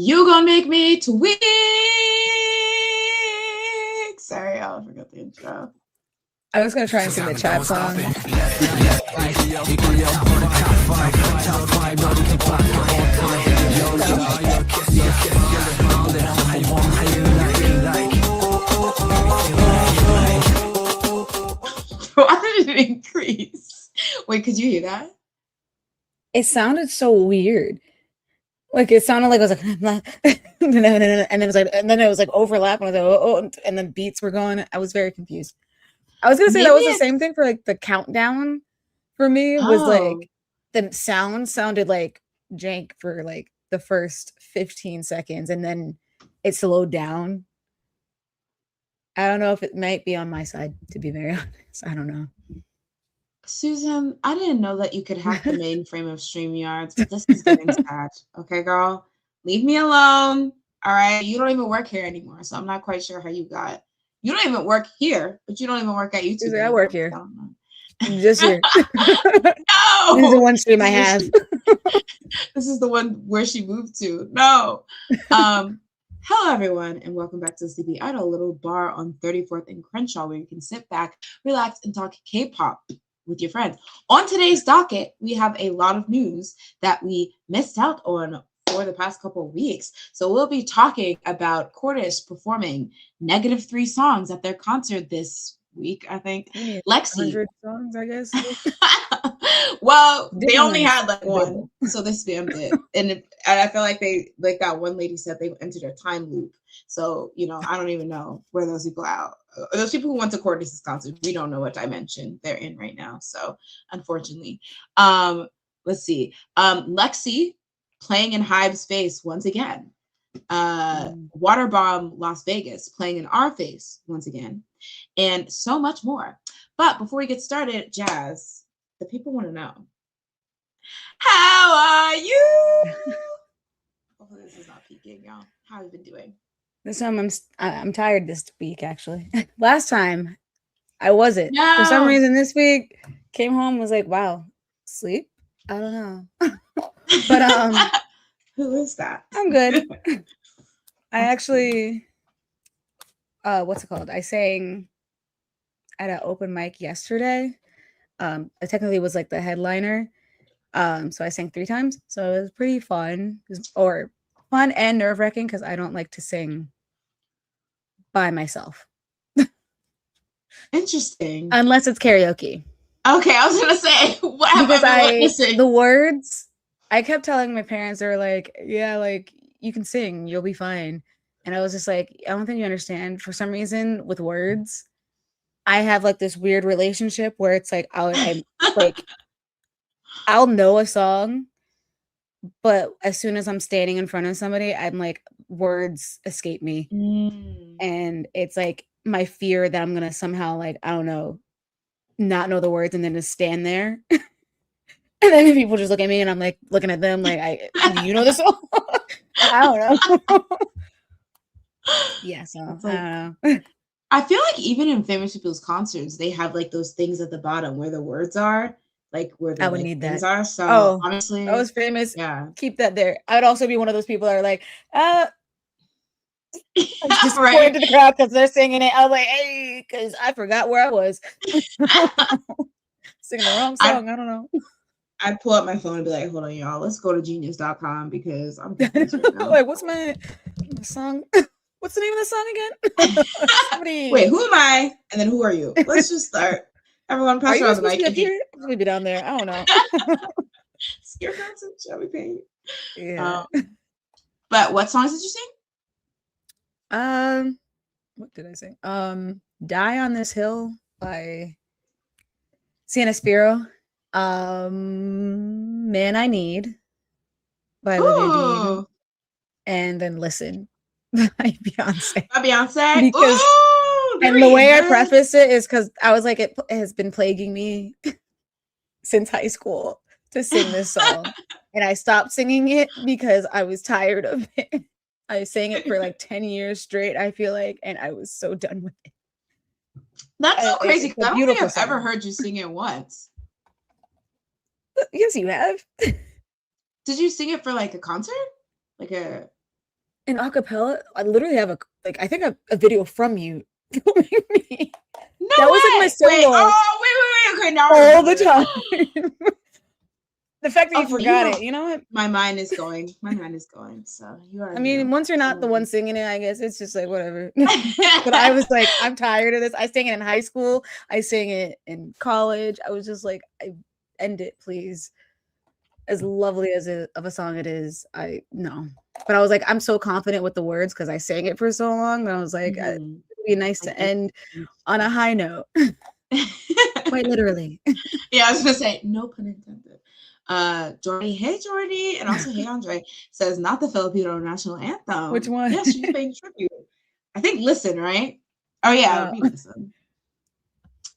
You gonna make me tweak. Sorry, I forgot the intro. I was gonna try and sing the chat song. Why did it increase? Wait, could you hear that? It sounded so weird. Like it sounded like I was like, and then it was like, and then it was like overlap, and I was like, oh, and then beats were going. I was very confused. I was gonna say that was the same thing for like the countdown. For me, was like the sound sounded like jank for like the first 15 seconds, and then it slowed down. I don't know if it might be on my side, to be very honest. I don't know. Susan, I didn't know that you could hack the mainframe of StreamYards, but this is getting sad. Okay, girl? Leave me alone. All right? You don't even work here anymore, so I'm not quite sure how you got. You don't even work here, but you don't even work at YouTube. I work here. Just here. No! This is the one stream I have. This is the one where she moved to. No. Hello, everyone, and welcome back to Sleepy Idol, a little bar on 34th and Crenshaw where you can sit back, relax, and talk K-pop with your friends. On today's docket, we have a lot of news that we missed out on for the past couple of weeks. So we'll be talking about CORTIS performing -3 songs at their concert this week, I think. Lexie. 100 songs, I guess. Well, they only had like one, so they spammed it. And I feel like they, like that one lady said, they entered a time loop. So, you know, I don't even know where those people are. Those people who went to CORTIS' concert, we don't know what dimension they're in right now. So, unfortunately. Let's see. Lexie playing in Hybe's face once again. Waterbomb Las Vegas playing in our face once again. And so much more. But before we get started, Jazz, the people want to know, how are you? Hopefully this is not peaking, y'all. How have you been doing? This time I'm tired this week, actually. Last time I wasn't. No. For some reason this week, came home, was like, wow, sleep? I don't know. But who is that? I'm good. I actually what's it called? I sang at an open mic yesterday. I technically was like the headliner. So I sang 3 times. So it was pretty fun. Or fun and nerve-wracking because I don't like to sing by myself. Interesting. Unless it's karaoke. Okay, I was gonna say, what have I been witnessing? The words, I kept telling my parents, they were like, yeah, like you can sing, you'll be fine. And I was just like, I don't think you understand. For some reason, with words, I have like this weird relationship where it's like I'll know a song, but as soon as I'm standing in front of somebody, I'm like, words escape me. And it's like my fear that I'm gonna somehow, like, I don't know, not know the words and then just stand there. And then people just look at me and I'm like looking at them like, do you know this song? I don't know. Yeah, so like, I don't know. I feel like even in famous people's concerts, they have like those things at the bottom where the words are, like where the I would need things that. are. So honestly, I was famous. Yeah, keep that there. I would also be one of those people that are like, just right. point to the crowd because they're singing it. I was like, hey, because I forgot where I was. Singing the wrong song. I don't know. I'd pull up my phone and be like, hold on, y'all. Let's go to genius.com because I'm confused right now. Like, what's my song? What's the name of the song again? Wait, who am I? And then who are you? Let's just start. Everyone, pass around the mic. I'm gonna be down there. I don't know. Scare concert, shall we paint? Yeah. But what songs did you sing? What did I sing? Die on This Hill by Sienna Spiro. Man I Need by Olivia Dean. And then Listen by Beyonce. By Beyonce? Because, and the way I preface it is because I was like, it has been plaguing me since high school to sing this song. And I stopped singing it because I was tired of it. I sang it for like 10 years straight, I feel like, and I was so done with it. That's so crazy because I don't think I've ever heard you sing it once. Yes, you have. Did you sing it for like a concert? Like a In acapella, I literally have I think a video from you filming me. No That was like my way! Wait, solo wait. Okay, now I all the remember. time. The fact that you Okay, you forgot know, it, you know what? my mind is going. My mind is going. So you I already mean, know. once you're not the one singing it, I guess it's just like whatever. But I was like, I'm tired of this. I sang it in high school. I sang it in college. I was just like, I end it, please. As lovely as of a song it is, I no. But I was like, I'm so confident with the words because I sang it for so long. But I was like, it'd Mhm. be nice Like to end on a high note, quite literally. Yeah, I was gonna say, no pun intended. Jordy, hey Jordy, and also hey Andre says not the Filipino national Which anthem. one? Yeah, she's paying tribute. I think listen, right? Oh yeah, it would be listen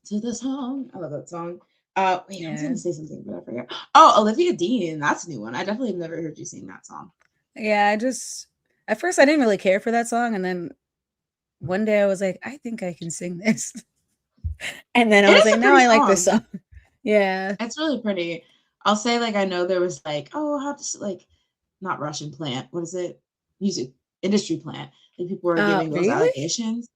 to the song. I love that song. Wait, I was Yeah, gonna say something, but I forgot. Oh, Olivia Dean, that's a new one. I definitely have never heard you sing that song. yeah. I just at first I didn't really care for that song, and then one day I was like, I think I can sing this. And then I It was is like, a now pretty I like this song. song. Yeah. It's really pretty. I'll say like I know there was like, oh, how to like not Russian plant. What is it? Music industry plant. Like people were giving those Really? allegations.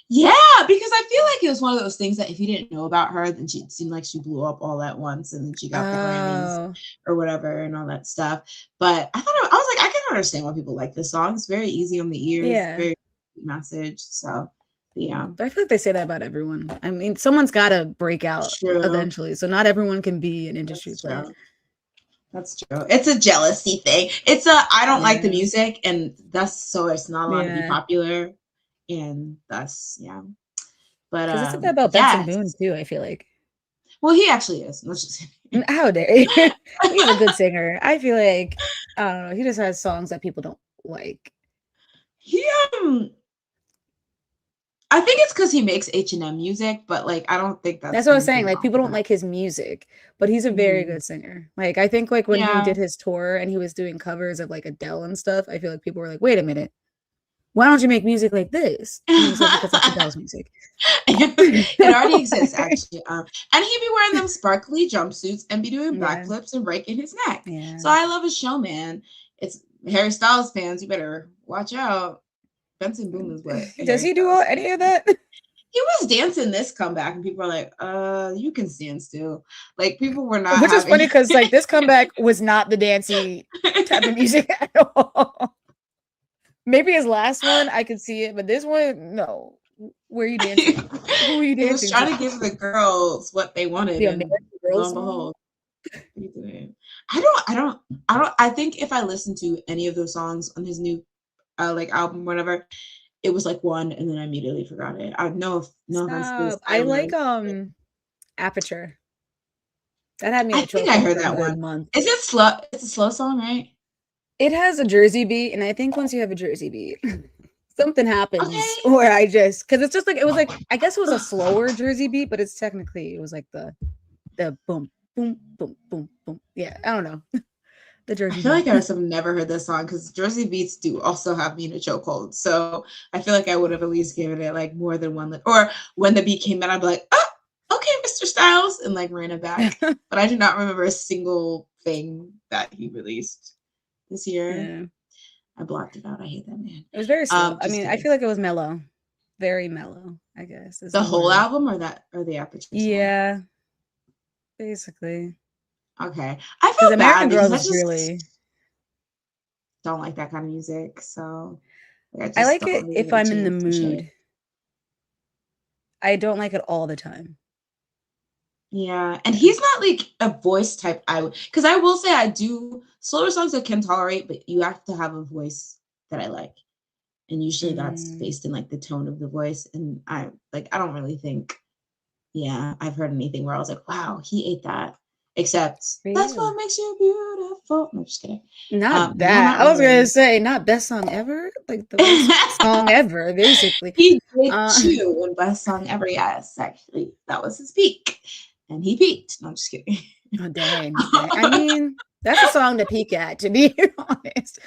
Yeah, because I feel like it was one of those things that if you didn't know about her, then she seemed like she blew up all at once and then she got the Grammys Oh, or whatever and all that stuff. But I thought I was like, I can understand why people like this song. It's very easy on the ears, yeah. very message. So yeah. But I feel like they say that about everyone. I mean, someone's got to break out True. eventually. So not everyone can be an industry That's plant. true. That's true. It's a jealousy thing. It's a I don't like the Yeah. music and thus so it's not allowed to be Yeah. popular and thus yeah. But Because it's like that about Benson Boone yes. too, I feel like. Well, he actually is. Let's just How dare you? He's a good singer. I feel like, I don't know, he just has songs that people don't like. he I think it's because he makes H&M music, but like I don't think that's That's what I was anything saying. Like wrong people with don't that. like his music, but he's a very Mhm. good singer. Like I think like when he Yeah. did his tour and he was doing covers of like Adele and stuff, I feel like people were like, wait a minute, why don't you make music like this? And he was like, because that's Adele's music. It already exists actually. And he'd be wearing them sparkly jumpsuits and be doing Yeah. backflips and breaking his neck. Yeah. So I love his show, man. It's Harry Styles fans. You better watch out. Benson Boone is what Does Harry he do Styles fans. any of that? He was dancing this comeback, and people are like, you can stand still. Like people were not Which is having. funny because like this comeback was not the dancey type of music at all. Maybe his last one I could see it, but this one, no. Where are you dancing? Who are you He was dancing trying to? to give the girls what they wanted, The and American Girl lo and song? behold, he didn't. I don't. I think if I listen to any of those songs on his new, like album, whatever, it was like one, and then I immediately forgot it. I know, no offense to this, Stop. I I don't like really. Aperture. That had me in I a think I chokehold heard for a that good one. month. Is it slow? It's a slow song, right? It has a Jersey beat, and I think once you have a Jersey beat, something happens Okay. where I just because it's just like it was like I guess it was a slower Jersey beat, but it's technically it was like the boom boom boom boom boom. Yeah, I don't know. The I Jersey feel like beat. I have never heard this song because Jersey Beats do also have me in a chokehold. So I feel like I would have at least given it like more than one. Or when the beat came out, I'd be like, oh, okay, Mr. Styles, and like ran it back. But I do not remember a single thing that he released this year. Yeah. I blocked it out. I hate that man. It was very slow. I Just mean, I kidding. feel like it was mellow. Very mellow, I guess is The the whole word. album or the Aperture song? Yeah, basically. Okay. I Because feel bad American because Girls I is just really don't like that kind of music. So like, I I just like don't it really if get a I'm in the chance to share. mood. I don't like it all the time. Yeah, and Yeah. he's not like a voice type I would because I will say I do slower songs I can tolerate, but you have to have a voice that I like. And usually that's Mm, based in like the tone of the voice. And I don't really think, yeah, I've heard anything where I was like, wow, he ate that. Except for that's you. what makes you beautiful. No, just kidding. Not No, that. not I was gonna really. say not best song ever, like the worst song ever, basically. He did Uh, chew in best song ever. Yes, actually, that was his peak. And he peaked. No, I'm just kidding. oh dang, dang. I mean, that's a song to peak at, to be honest.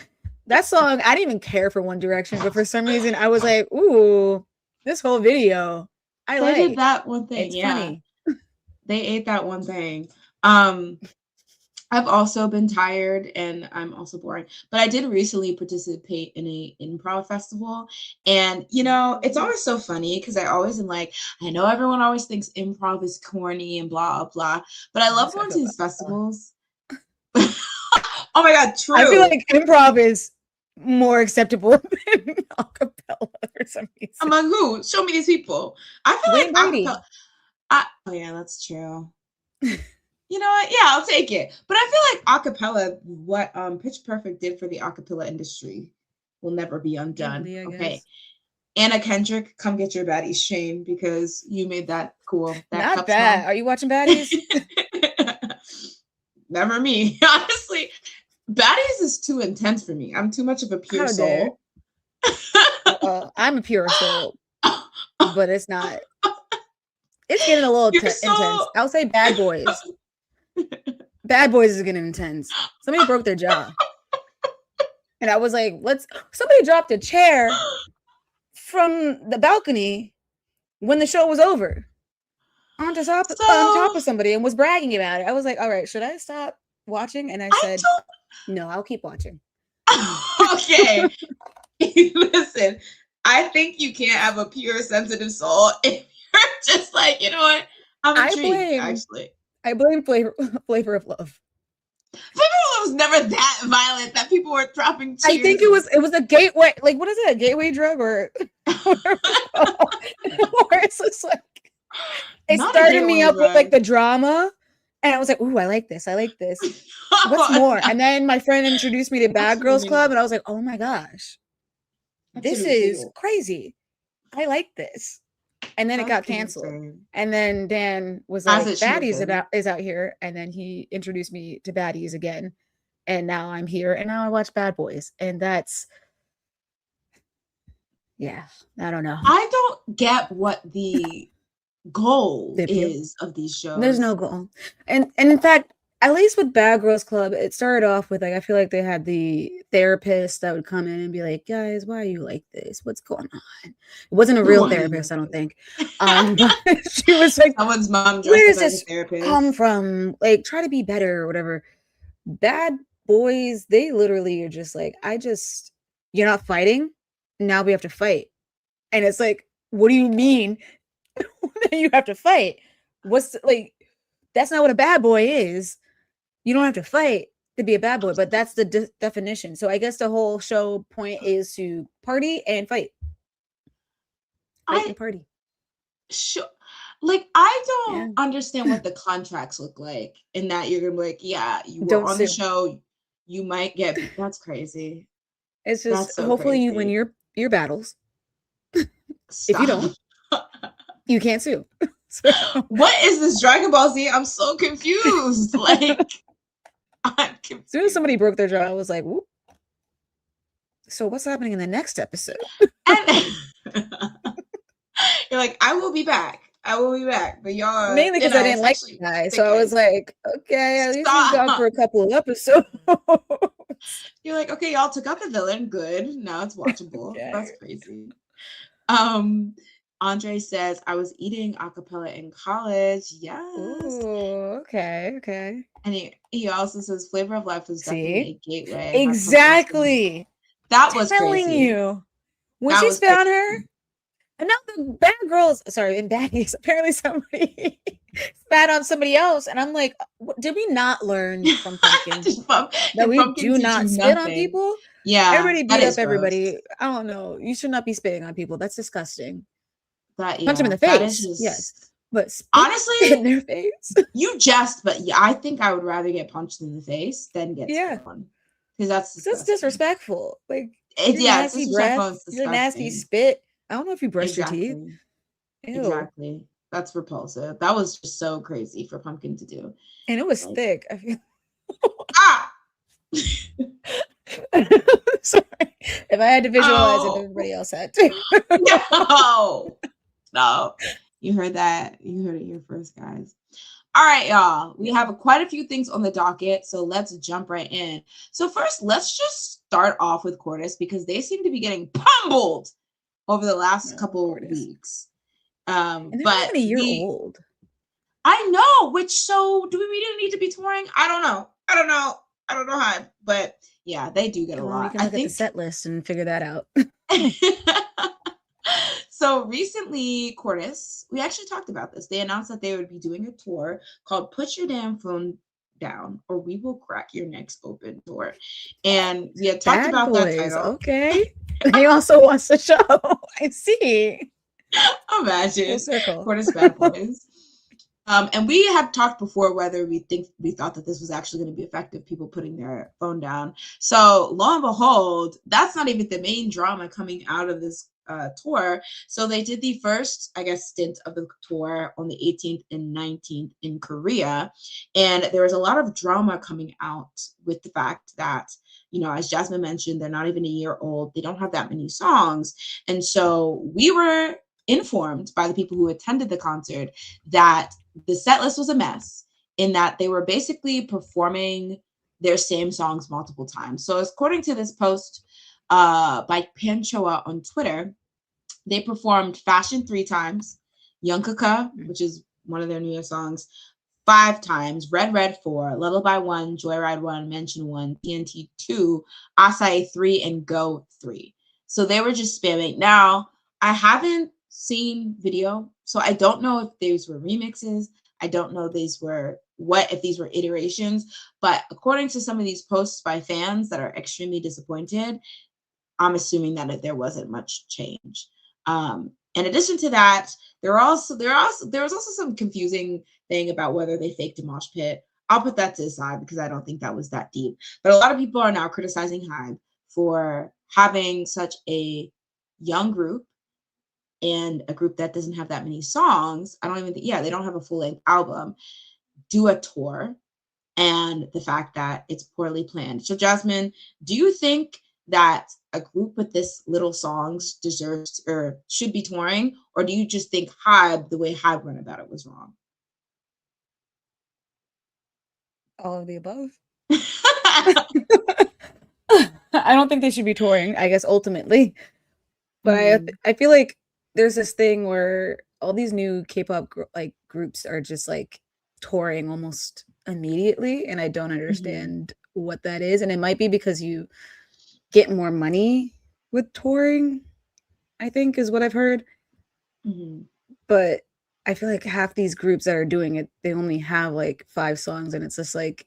That song, I didn't even care for One Direction, but for some reason I was like, ooh, this whole video, I They did like. that one thing, It's yeah. funny. They ate that one thing. Um, I've also been tired and I'm also boring. But I did recently participate in a improv festival. And it's always so funny because I always am like, I know everyone always thinks improv is corny and blah blah. But I love going to these festivals. Oh my god, true. I feel like improv is more acceptable than acapella for some reason. I'm like, who? Show me these people. I feel Wayne like Brady. acapella. Oh yeah, that's true. You know what? Yeah, I'll take it. But I feel like acapella, what Pitch Perfect did for the acapella industry will never be undone. Probably, I Okay. guess. Anna Kendrick, come get your baddies, Shane, because you made that cool. That Not cup bad. song. Are you watching Baddies? Never me. Honestly, baddies is too intense for me. I'm too much of a pure soul. I'm a pure soul, but it's not. It's getting a little intense. I'll say Bad Boys. Bad Boys is getting intense. Somebody broke their jaw. And I was like, somebody dropped a chair from the balcony when the show was over on top of somebody and was bragging about it. I was like, all right, should I stop watching? And I said, no, I'll keep watching. Okay. Listen, I think you can't have a pure sensitive soul if you're just like, you know what? I'm intrigued, actually. I blame Flavor of Love. Flavor of Love was never that violent that people were dropping cheers. I think it was a gateway, like what is it, a gateway drug or it's just like it started me up with like the drama, and I was like, ooh, I like this. What's more? And then my friend introduced me to Bad Girls Club, and I was like, oh my gosh, this is crazy. I like this. And then it got canceled. And then Dan was like, Baddies is out here. And then he introduced me to Baddies again. And now I'm here. And now I watch Bad Boys. And that's, yeah, I don't know. I don't get what the goal is of these shows. There's no goal. And in fact, at least with Bad Girls Club, it started off with like, I feel like they had the therapist that would come in and be like, guys, why are you like this? What's going on? It wasn't a real therapist, I don't think. But she was like, someone's mom where does this come from? Like, try to be better or whatever. Bad Boys, they literally are just like, you're not fighting. Now we have to fight. And it's like, what do you mean you have to fight? That's not what a bad boy is. You don't have to fight to be a bad boy, but that's the definition. So I guess the whole show point is to party and fight. Fight and party. Sure. Like, I don't understand what the contracts look like in that you're going to be like, yeah, you were on the show. You might get, that's crazy. It's just, hopefully you win your battles. If you don't, you can't sue. So. What is this Dragon Ball Z? I'm so confused. Like, I'm confused. As soon as somebody broke their jaw, I was like, whoop. So what's happening in the next episode? And you're like, I will be back. But y'all mainly because I didn't like the guy. So I was like, okay, at least he's gone for a couple of episodes. You're like, okay, y'all took out the villain. Good. Now it's watchable. Okay. That's crazy. Andre says, I was eating acapella in college. Yes. Ooh, okay. And he also says Flavor of Life was definitely a gateway. Exactly. That was telling crazy. You. When she found her, and now the bad girls, in Baddies, apparently somebody spat on somebody else. And I'm like, did we not learn from Pumpkin that we do not spit on people? Yeah. Everybody beat up everybody. Gross. I don't know. You should not be spitting on people. That's disgusting. Punch them in the face. Yes. But honestly, in their face. But I think I would rather get punched in the face than get spit on. Because that's disrespectful. Like, it's nasty breath, your nasty spit. I don't know if you brushed your teeth. Ew. Exactly. That's repulsive. That was just so crazy for Pumpkin to do. And it was thick. I feel sorry. If I had to visualize it, everybody else had to. No. You heard that. You heard it here first, guys. All right, y'all. We have quite a few things on the docket, so let's jump right in. So first, let's just start off with CORTIS because they seem to be getting pummeled over the last couple weeks. And they're not even a year old. I know. So do we really need to be touring? I don't know. I don't know. I don't know how, but yeah, they do get a Well, we lot. can I look at the think. set list and figure that out. So recently, CORTIS, we actually talked about this. They announced that they would be doing a tour called Put Your Damn Phone Down or We Will Crack Your Necks Open tour. And we had talked Bad about that boys. title. Okay. He also wants the show. I see. Full Imagine circle. CORTIS Bad Boys. And we had talked before whether we thought that this was actually going to be effective, people putting their phone down. So lo and behold, that's not even the main drama coming out of this tour. So they did the first, I guess, stint of the tour on the 18th and 19th in Korea. And there was a lot of drama coming out with the fact that, you know, as Jasmine mentioned, they're not even a year old. They don't have that many songs. And so we were informed by the people who attended the concert that the set list was a mess in that they were basically performing their same songs multiple times. So according to this post by Panchoa on Twitter, they performed Fashion 3 times, Yunkaka, which is one of their newest songs, 5 times, Red Red 4, Lullaby 1, Joyride 1, Mention 1, TNT 2, Acai 3, and Go 3. So they were just spamming. Now, I haven't seen video, so I don't know if these were remixes. I don't know if these were iterations, but according to some of these posts by fans that are extremely disappointed, I'm assuming that there wasn't much change. In addition to that, there was also some confusing thing about whether they faked a mosh pit. I'll put that to the side because I don't think that was that deep. But a lot of people are now criticizing Hybe for having such a young group and a group that doesn't have that many songs. I don't even think, they don't have a full-length album, do a tour, and the fact that it's poorly planned. So Jasmine, do you think that a group with this little songs deserves or should be touring, or do you just think Hybe, the way Hybe went about it, was wrong? All of the above. I don't think they should be touring, I guess, ultimately. But I feel like there's this thing where all these new K-pop groups are just like touring almost immediately, and I don't understand what that is. And it might be because you get more money with touring, I think is what I've heard. But I feel like half these groups that are doing it, they only have like 5 songs, and it's just like,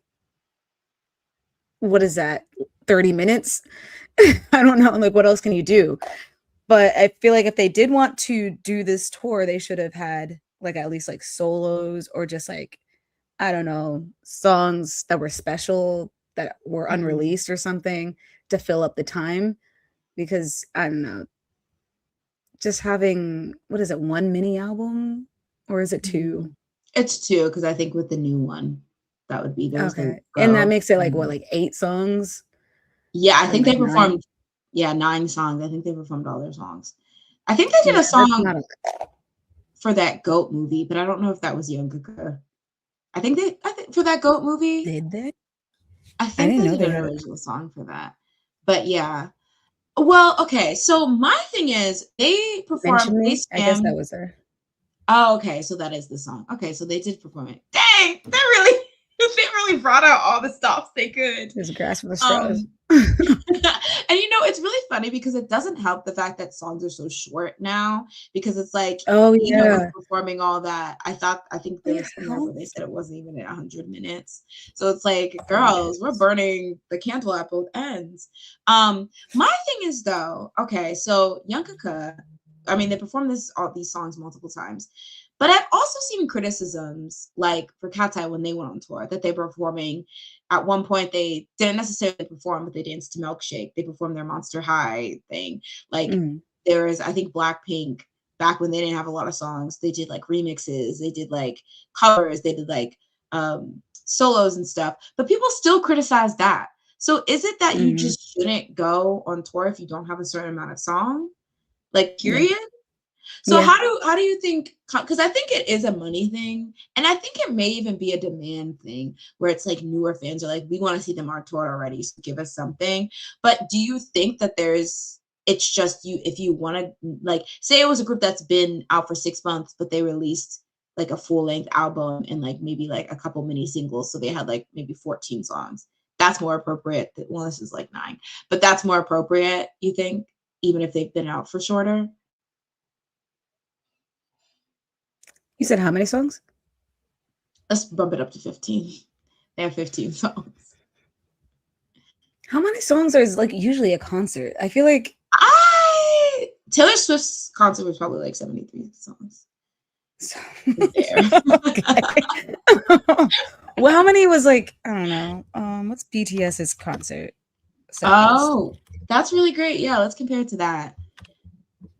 what is that? 30 minutes? I don't know. Like, what else can you do? But I feel like if they did want to do this tour, they should have had like at least like solos or just like, I don't know, songs that were special that were unreleased or something to fill up the time. Because I don't know, just having, what is it, 1 mini album or is it 2? It's 2 because I think with the new one, that would be those. Okay. And that makes it like what, like 8 songs? Yeah, I think like they 9? performed 9 songs. I think they performed all their songs. I think they did a that's song not for that GOAT movie, but I don't know if that was Youngaka. I think for that GOAT movie, did they? I think didn't they know did they an had original song for that. But yeah. Well, okay. So my thing is they Mention performed, they Me? I guess that spammed. was her. Oh, okay. So that is the song. Okay, so they did perform it. Dang, they really brought out all the stops they could. There's grass for the straws. And you know, it's really funny because it doesn't help the fact that songs are so short now because it's like, Oh even with yeah. performing all that, I think there was somewhere where they said it wasn't even at 100 minutes. So it's like, girls, we're burning the candle at both ends. My thing is though, okay, so Youngaka, I mean, they performed all these songs multiple times. But I've also seen criticisms, like for Cat's Eye when they went on tour, that they were performing. At one point, they didn't necessarily perform, but they danced to Milkshake. They performed their Monster High thing. Like there was, I think, Blackpink back when they didn't have a lot of songs. They did like remixes. They did like covers. They did like solos and stuff. But people still criticize that. So is it that you just shouldn't go on tour if you don't have a certain amount of song? Like, period? Yeah. So how do you think, because I think it is a money thing, and I think it may even be a demand thing where it's like newer fans are like, we want to see them on tour already, so give us something. But do you think that it's just you, if you want to, like, say it was a group that's been out for 6 months, but they released like a full-length album and like maybe like a couple mini singles, so they had like maybe 14 songs. That's more appropriate. Well, this is like 9, but that's more appropriate, you think, even if they've been out for shorter? You said how many songs? Let's bump it up to 15. They have 15 songs. How many songs are like usually a concert? I feel like Taylor Swift's concert was probably like 73 songs. So, well, how many was like, I don't know. What's BTS's concert? Oh, that's really great. Yeah, let's compare it to that.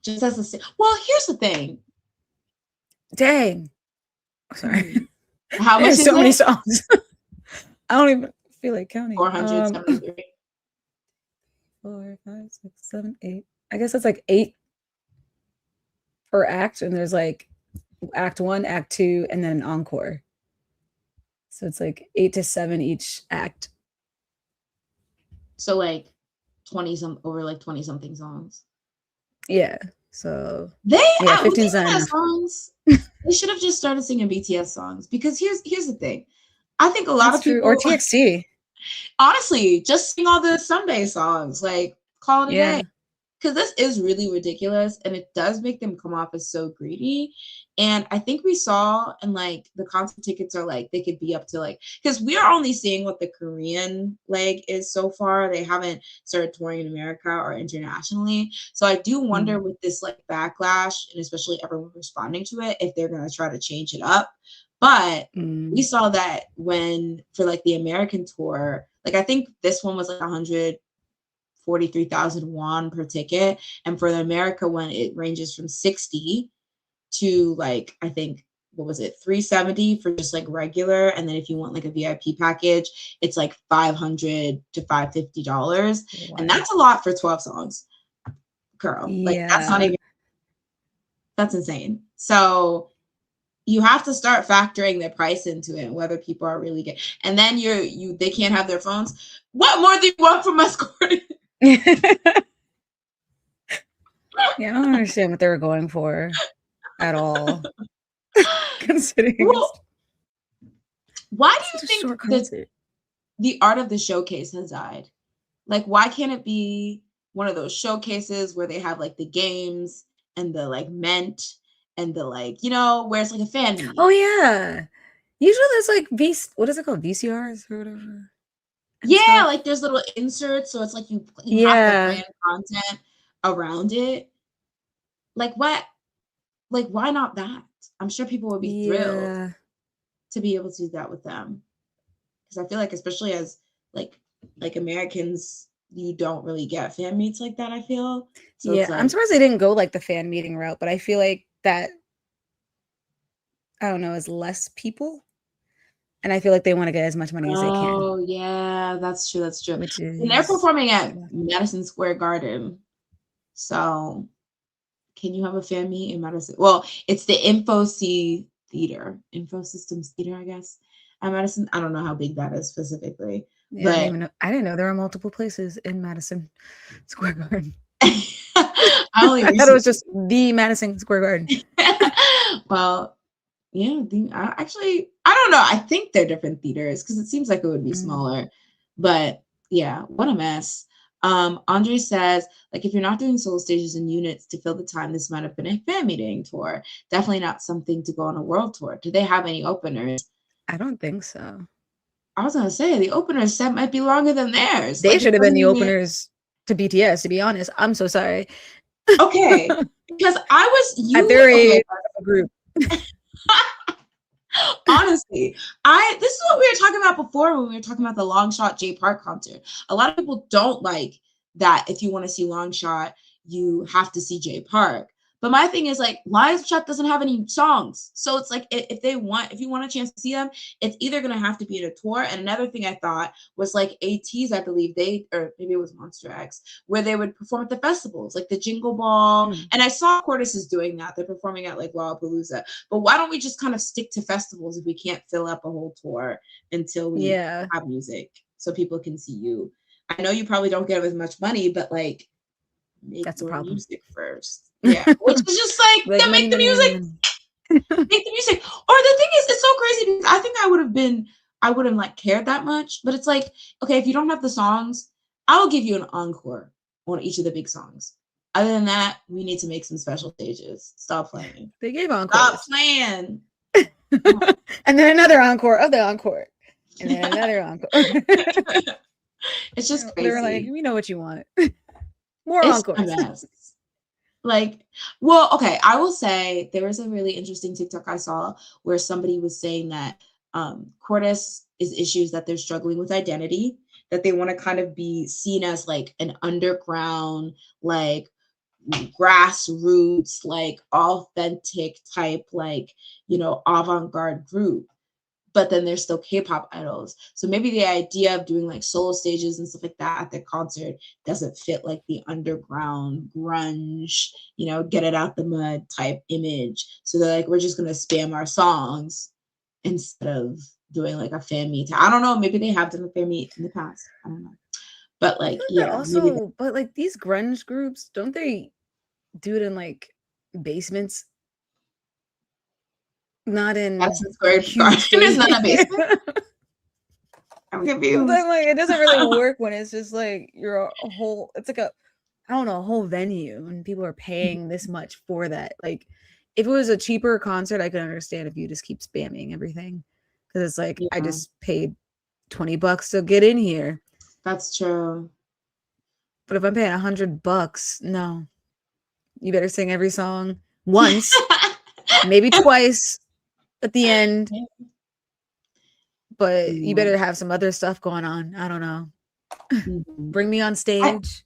Just as a well, here's the thing. Dang. Sorry. How much is so many songs. I don't even feel like counting. 473. 4, 5, 6, 7, 8. I guess that's like 8 per act, and there's like act 1, act 2, and then an encore. So it's like 8 to 7 each act. So like 20 something songs. Yeah. So 15 songs. They should have just started singing BTS songs, because here's the thing. I think a lot of people, or TXT. Honestly, just sing all the Sunday songs, like call it a day. Because this is really ridiculous, and it does make them come off as so greedy. And I think we saw, and like the concert tickets are like, they could be up to like, because we are only seeing what the Korean leg is so far. They haven't started touring in America or internationally. So I do wonder with this like backlash, and especially everyone responding to it, if they're going to try to change it up. But we saw that when, for like the American tour, like I think this one was like 143,000 won per ticket, and for the America one, it ranges from 60 to like, I think, what was it, 370 for just like regular, and then if you want like a VIP package, it's like $500 to $550. Wow. And that's a lot for 12 songs, girl. Like that's not even, that's insane. So you have to start factoring the price into it, whether people are really good. And then they can't have their phones. What more do you want from us, CORTIS? Yeah, I don't understand what they were going for at all. Considering why do you think the art of the showcase has died? Like, why can't it be one of those showcases where they have like the games and the like Ment and the like, you know, where it's like a fan meeting? Oh yeah, usually there's like what is it called, VCRs or whatever? Yeah, like there's little inserts, so it's like you have the brand content around it. Like what? Like why not that? I'm sure people would be thrilled to be able to do that with them, because I feel like, especially as like Americans, you don't really get fan meets like that, I feel. So yeah, I'm surprised they didn't go like the fan meeting route, but I feel like that, I don't know, is less people. And I feel like they want to get as much money as they can. Oh, yeah, that's true. That's true. And they're performing at Madison Square Garden. So can you have a fan meet in Madison? Well, it's the Infosystems Theater, I guess, at Madison. I don't know how big that is specifically. Yeah, but I didn't know there were multiple places in Madison Square Garden. I thought it was just the Madison Square Garden. Well, yeah, actually, I don't know. I think they're different theaters, because it seems like it would be smaller. But yeah, what a mess. Andre says, like, if you're not doing solo stages and units to fill the time, this might have been a fan meeting tour. Definitely not something to go on a world tour. Do they have any openers? I don't think so. I was gonna say the opener set might be longer than theirs. They should have been the openers to BTS, to be honest. I'm so sorry. Okay, because I was at their age group. Honestly, this is what we were talking about before when we were talking about the Long Shot Jay Park concert. A lot of people don't like that. If you want to see Long Shot, you have to see Jay Park. But my thing is, like, Live Shot doesn't have any songs. So it's like, if you want a chance to see them, it's either going to have to be in a tour. And another thing I thought was like ATs, I believe or maybe it was Monster X, where they would perform at the festivals, like the Jingle Ball. And I saw CORTIS is doing that. They're performing at like Lollapalooza. But why don't we just kind of stick to festivals if we can't fill up a whole tour until we have music so people can see you? I know you probably don't get as much money, but like, make more music first. Yeah, which is just like then make the music. Make the music. Or the thing is, it's so crazy because I think I wouldn't like cared that much. But it's like, okay, if you don't have the songs, I'll give you an encore on each of the big songs. Other than that, we need to make some special stages. Stop playing. They gave encores. Stop playing. And then another encore of the encore. And then another encore. It's just crazy. They're like, we know what you want. More encores. Like, well, okay, I will say there was a really interesting TikTok I saw where somebody was saying that CORTIS is issues that they're struggling with identity, that they want to kind of be seen as like an underground, like grassroots, like authentic type, like, you know, avant-garde group. But then there's still K-pop idols. So maybe the idea of doing like solo stages and stuff like that at the concert doesn't fit like the underground grunge, you know, get it out the mud type image. So they're like, we're just going to spam our songs instead of doing like a fan meet. I don't know. Maybe they have done a fan meet in the past. I don't know. But like, yeah. Also, but like these grunge groups, don't they do it in like basements? Not in Madison Square Garden is not a basement. I'm confused. Like, it doesn't really work when it's just like you're a whole. It's like a whole venue, and people are paying this much for that. Like, if it was a cheaper concert, I could understand if you just keep spamming everything, because it's like I just paid $20 to get in here. That's true. But if I'm paying $100, no, you better sing every song once, maybe twice. At the end, but you better have some other stuff going on. I don't know. Bring me on stage.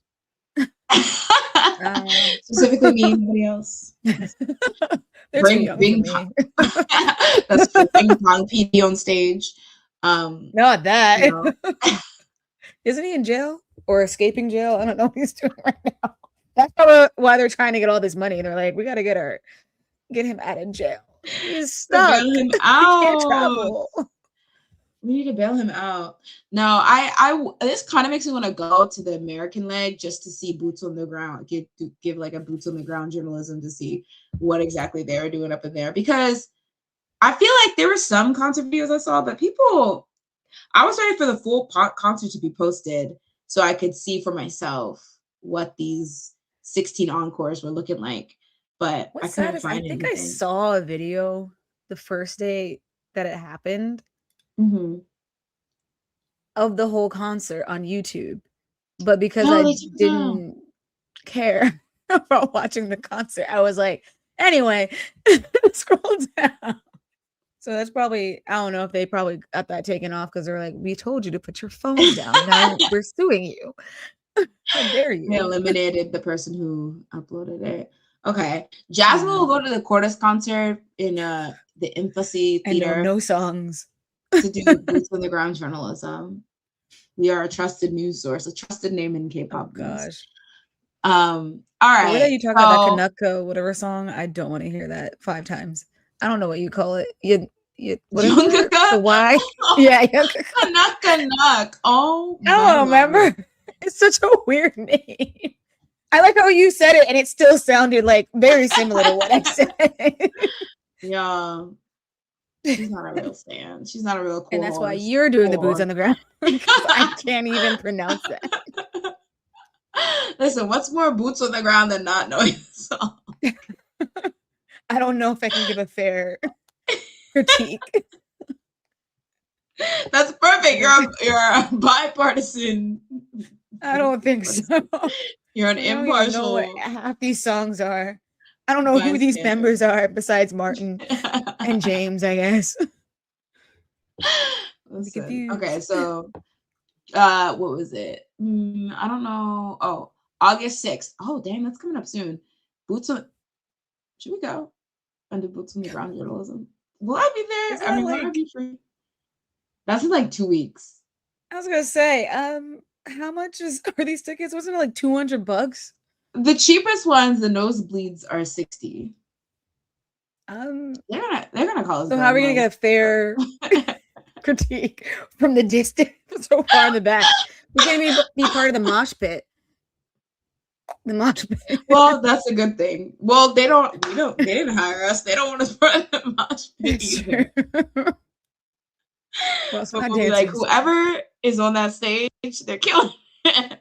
Specifically me, anybody else? Bring pong. That's the ping pong PD on stage. Not that. You know. Isn't he in jail or escaping jail? I don't know what he's doing right now. That's probably why they're trying to get all this money. They're like, we got to get him out of jail. He's stuck. Bail him out. He can't travel. We need to bail him out. No, I this kind of makes me want to go to the American leg just to see boots on the ground, give like a boots on the ground journalism to see what exactly they're doing up in there, because I feel like there were some concert videos I saw, but I was ready for the full concert to be posted so I could see for myself what these 16 encores were looking like. But I couldn't find anything. I think I saw a video the first day that it happened of the whole concert on YouTube. But because I didn't care about watching the concert, I was like, anyway, scroll down. So that's probably, I don't know if they probably got that taken off because they're like, we told you to put your phone down. Now we're suing you. How dare you? They eliminated the person who uploaded it. Okay, Jasmine will go to the CORTIS concert in the Infancy Theater. And no songs. To do boots on the ground journalism. We are a trusted news source, a trusted name in K-pop. Oh gosh. All right. What are you talking about? That Canucka, whatever song? I don't want to hear that 5 times. I don't know what you call it. What is it? The why? Yeah, Canuck. Oh, I don't remember. It's such a weird name. I like how you said it, and it still sounded like very similar to what I said. Yeah. She's not a real stan. She's not a real cool. And that's why you're doing the boots on the ground. Because I can't even pronounce that. Listen, what's more boots on the ground than not knowing the song? I don't know if I can give a fair critique. That's perfect. You're a bipartisan. I don't think so. You're an impartial. I don't know what half these songs are. I don't know who these members are besides Martin and James, I guess. Okay, so what was it? I don't know. Oh, August 6th. Oh, dang, that's coming up soon. Should we go and do boots on the ground journalism? Will I be there? I mean, will I be free? That's in like 2 weeks. I was gonna say, how much are these tickets? Wasn't it like $200? The cheapest ones, the nosebleeds, are $60. They're gonna call us. So how are we gonna get a fair critique from the distance so far in the back? We're gonna be part of the mosh pit. The mosh pit. Well, that's a good thing. Well, they didn't hire us. They don't want us for the mosh pit either. Well, so But not we'll be like, dancers. whoever is on that stage, they're killing it.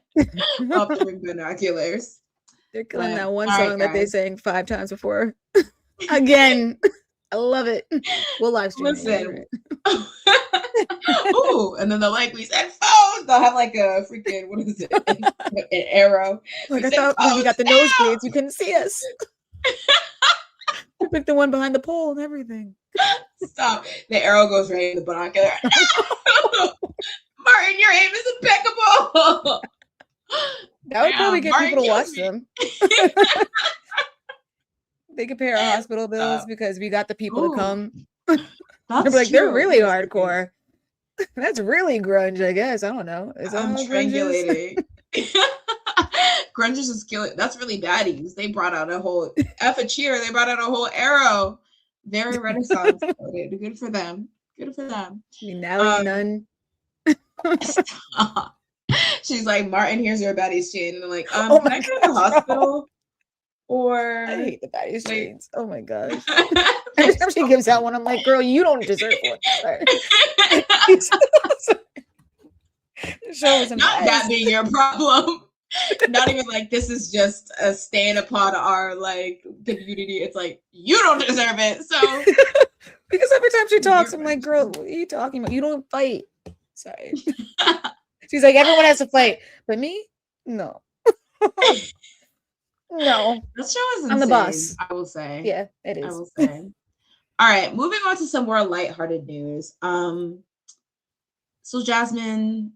We'll have to bring binoculars. They're killing But, that one all right, song that they guys. sang 5 times before. Again. I love it. We'll live stream Listen. it. Ooh, and then they'll like, we said phones. They'll have like a freaking, what is it? An arrow. Like, We I said thought when we got the phones nosebleeds, you couldn't see us. We picked the one behind the pole and everything. Stop. The arrow goes right in the binocular. No! Martin, your aim is impeccable. That would probably get Martin people to watch kills me. them. They could pay our hospital bills because we got the people Ooh, to come. That's They're like, they're true. really hardcore. That's really grunge, I guess. I don't know. Is that I'm how grunge is? triangulating. Grungers is killing. That's really baddies. They brought out a whole F a cheer. They brought out a whole arrow. Very Renaissance. Good for them. Good for them. Now ain't none. Stop. She's like, Martin, here's your baddie's chain. And I'm like, Oh can my I go to the gosh, hospital? Or I hate the baddies chains. Oh my gosh. Every Every time she gives out one, I'm like, girl, you don't deserve one. Sorry. Show us Not that being your problem. Not even like this is just a stand upon our like community. It's like you don't deserve it. So because every time she talks, I'm like, girl, what are you talking about? You don't fight. Sorry. She's like, everyone has to fight, but me, no. No. This show is insane, I'm the boss. I will say. Yeah, it is. I will say. All right, moving on to some more lighthearted news. So Jasmine,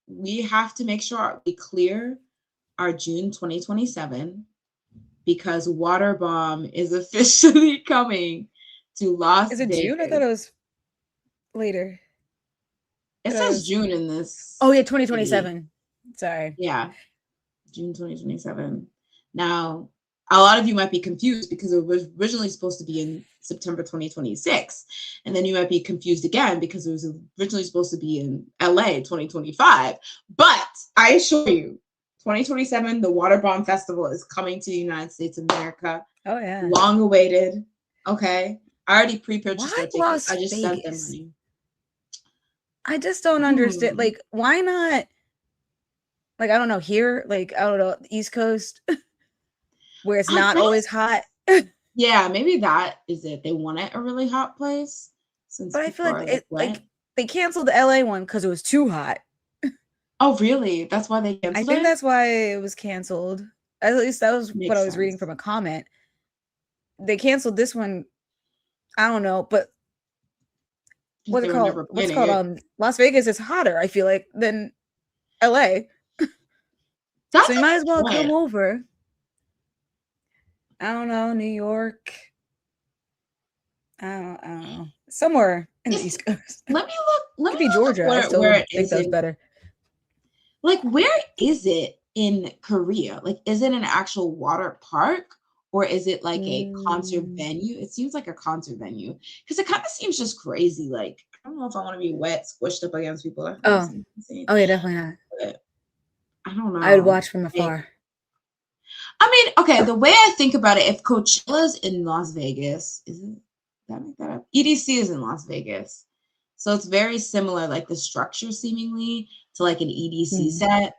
we have to make sure we clear our June 2027 because Waterbomb is officially coming to Las Vegas. Is it June? I thought it was later. It says June in this. Oh yeah, 2027. Sorry. Yeah, June 2027. Now, a lot of you might be confused because it was originally supposed to be in September 2026. And then you might be confused again because it was originally supposed to be in LA 2025. But I assure you, 2027, the Waterbomb Festival is coming to the United States of America. Oh, yeah. Long awaited. Okay. I already pre-purchased their tickets. I just sent them Vegas? money. I just don't understand. Like, why not? Like, I don't know, here, like, I don't know, East Coast, where it's not always hot. Yeah, maybe that is it. They want it a really hot place. But I feel like they canceled the LA one because it was too hot. Oh, really? That's why they canceled it? I think that's why it was canceled. At least that was what I was reading from a comment. They canceled this one. I don't know, but what's it called? Las Vegas is hotter, I feel like, than LA. So you might as well come over. I don't know, New York. I don't know. Somewhere in the East Coast. Let me look. Let me be Georgia. I still think that was better. Like, where is it in Korea? Like, is it an actual water park or is it like a concert venue? It seems like a concert venue because it kind of seems just crazy. Like, I don't know if I want to be wet, squished up against people. Oh yeah, definitely not. But I don't know. I would watch from afar. I mean, okay, the way I think about it, if Coachella's in Las Vegas, did I make that up? EDC is in Las Vegas. So it's very similar, like the structure seemingly to like an EDC set.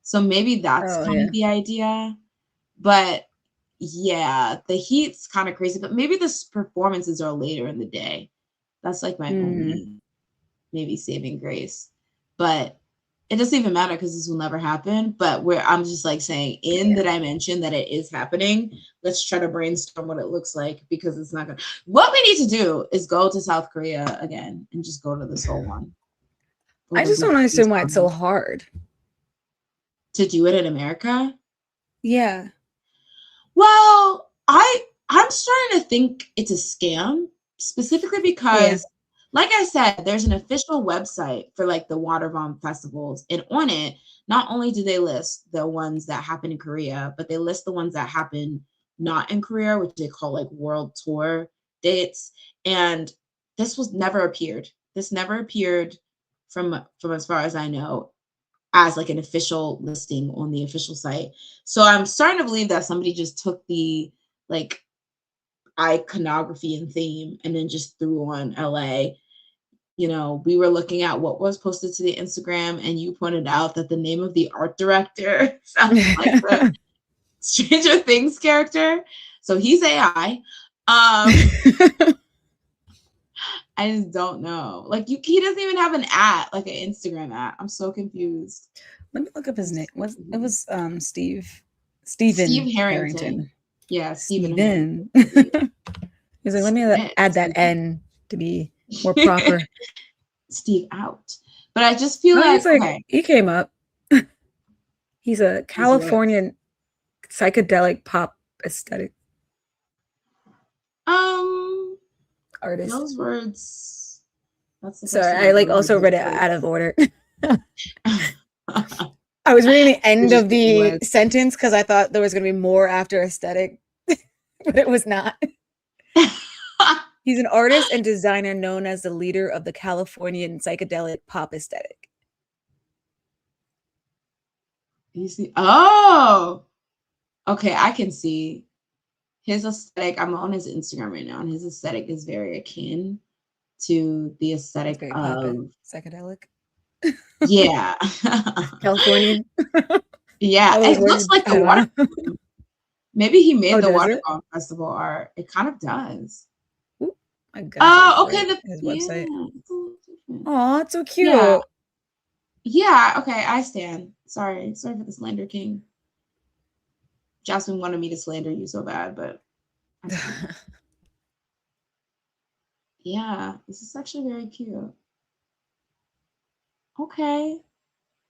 So maybe that's kind of the idea. But yeah, the heat's kind of crazy, but maybe the performances are later in the day. That's like my only maybe saving grace. But it doesn't even matter because this will never happen. But I'm just like saying in the dimension that it is happening, let's try to brainstorm what it looks like because it's not gonna. What we need to do is go to South Korea again and just go to the Seoul one. I just don't understand why it's so hard to do it in America. Yeah. Well, I'm starting to think it's a scam specifically because. Like I said, there's an official website for like the Waterbomb festivals. And on it, not only do they list the ones that happen in Korea, but they list the ones that happen not in Korea, which they call like world tour dates. And this was never appeared. This never appeared from as far as I know. as like an official listing on the official site. So I'm starting to believe that somebody just took the like iconography and theme and then just threw on LA. You know, we were looking at what was posted to the Instagram, and you pointed out that the name of the art director sounds like the Stranger Things character. So he's AI. I just don't know. Like he doesn't even have an at, like an Instagram at. I'm so confused. Let me look up his name. It was Stephen Harrington. Yeah, Stephen. He's like, let me add that N to be more proper. Steve out. But I just feel like okay. He came up. He's a Californian psychedelic pop aesthetic. Artist. Those words. Sorry, I like also read it out of order. I was reading the end of the sentence because I thought there was going to be more after aesthetic, but it was not. He's an artist and designer known as the leader of the Californian psychedelic pop aesthetic. You see? Oh, okay. I can see his aesthetic. I'm on his Instagram right now, and his aesthetic is very akin to the aesthetic of psychedelic. Yeah. Californian. Yeah. It looks like the Waterbomb. Maybe he made the Waterbomb Festival art. It kind of does. Ooh, okay. His website. Oh, it's so cute. Yeah. Okay. I stand. Sorry for the slander king. Jasmine wanted me to slander you so bad, but yeah, this is actually very cute. Okay.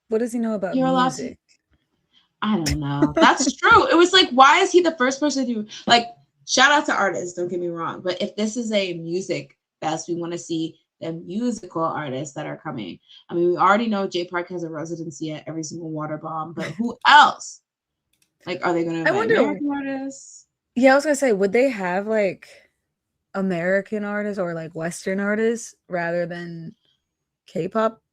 What does he know about music? I don't know. That's true. It was like, why is he the first person to like? Shout out to artists. Don't get me wrong, but if this is a music fest, we want to see the musical artists that are coming. I mean, we already know Jay Park has a residency at every single Waterbomb, but who else? Like, are they going to invite American artists? Yeah, I was going to say, would they have like American artists or like Western artists rather than K-pop?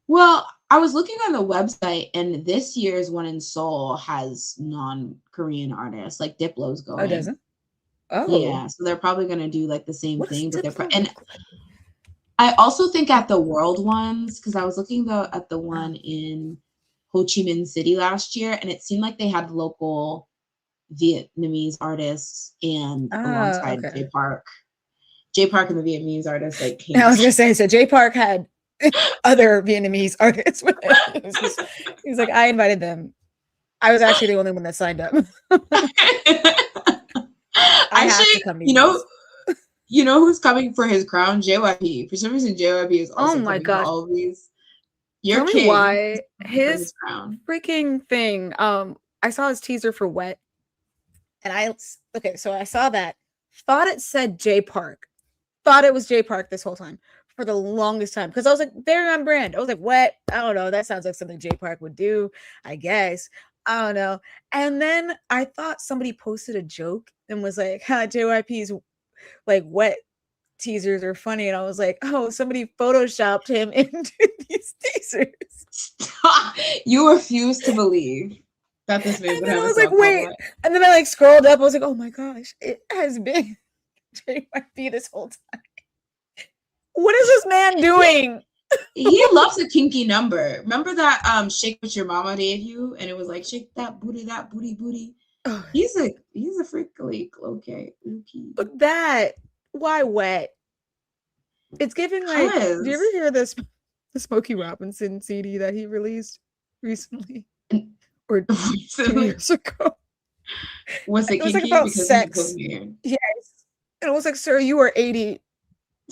Well, I was looking on the website, and this year's one in Seoul has non-Korean artists, like Diplo's going. Oh, does it? Oh, yeah. So they're probably going to do like the same thing, but and I also think at the world ones, because I was looking at the one in Ho Chi Minh City last year, and it seemed like they had local Vietnamese artists and alongside Jay Park. Jay Park and the Vietnamese artists like came. I was gonna say, so Jay Park had other Vietnamese artists with him. He's like, I invited them. I was actually the only one that signed up. Actually, you know who's coming for his crown? JYP. For some reason, JYP is also coming for all of these. Tell me why his freaking thing. I saw his teaser for Wet, and so I saw that. Thought it said Jay Park. Thought it was Jay Park this whole time for the longest time because I was like, very on brand. I was like, Wet. I don't know. That sounds like something Jay Park would do. I guess. I don't know. And then I thought somebody posted a joke and was like, JYP's like Wet teasers are funny, and I was like, oh, somebody photoshopped him into these teasers. Stop. You refuse to believe that this man would have. I was like, wait, and then I like scrolled up. I was like, oh my gosh, it has been JYP this whole time. What is this man doing? He loves a kinky number. Remember that shake what your mama gave you, and it was like shake that booty. Oh. He's a freak leak. Okay. But that. Why Wet? It's giving like. Do you ever hear the Smokey Robinson CD that he released recently, or 2 years ago? Was it was like about sex? Yes, and it was like, "Sir, you are 80."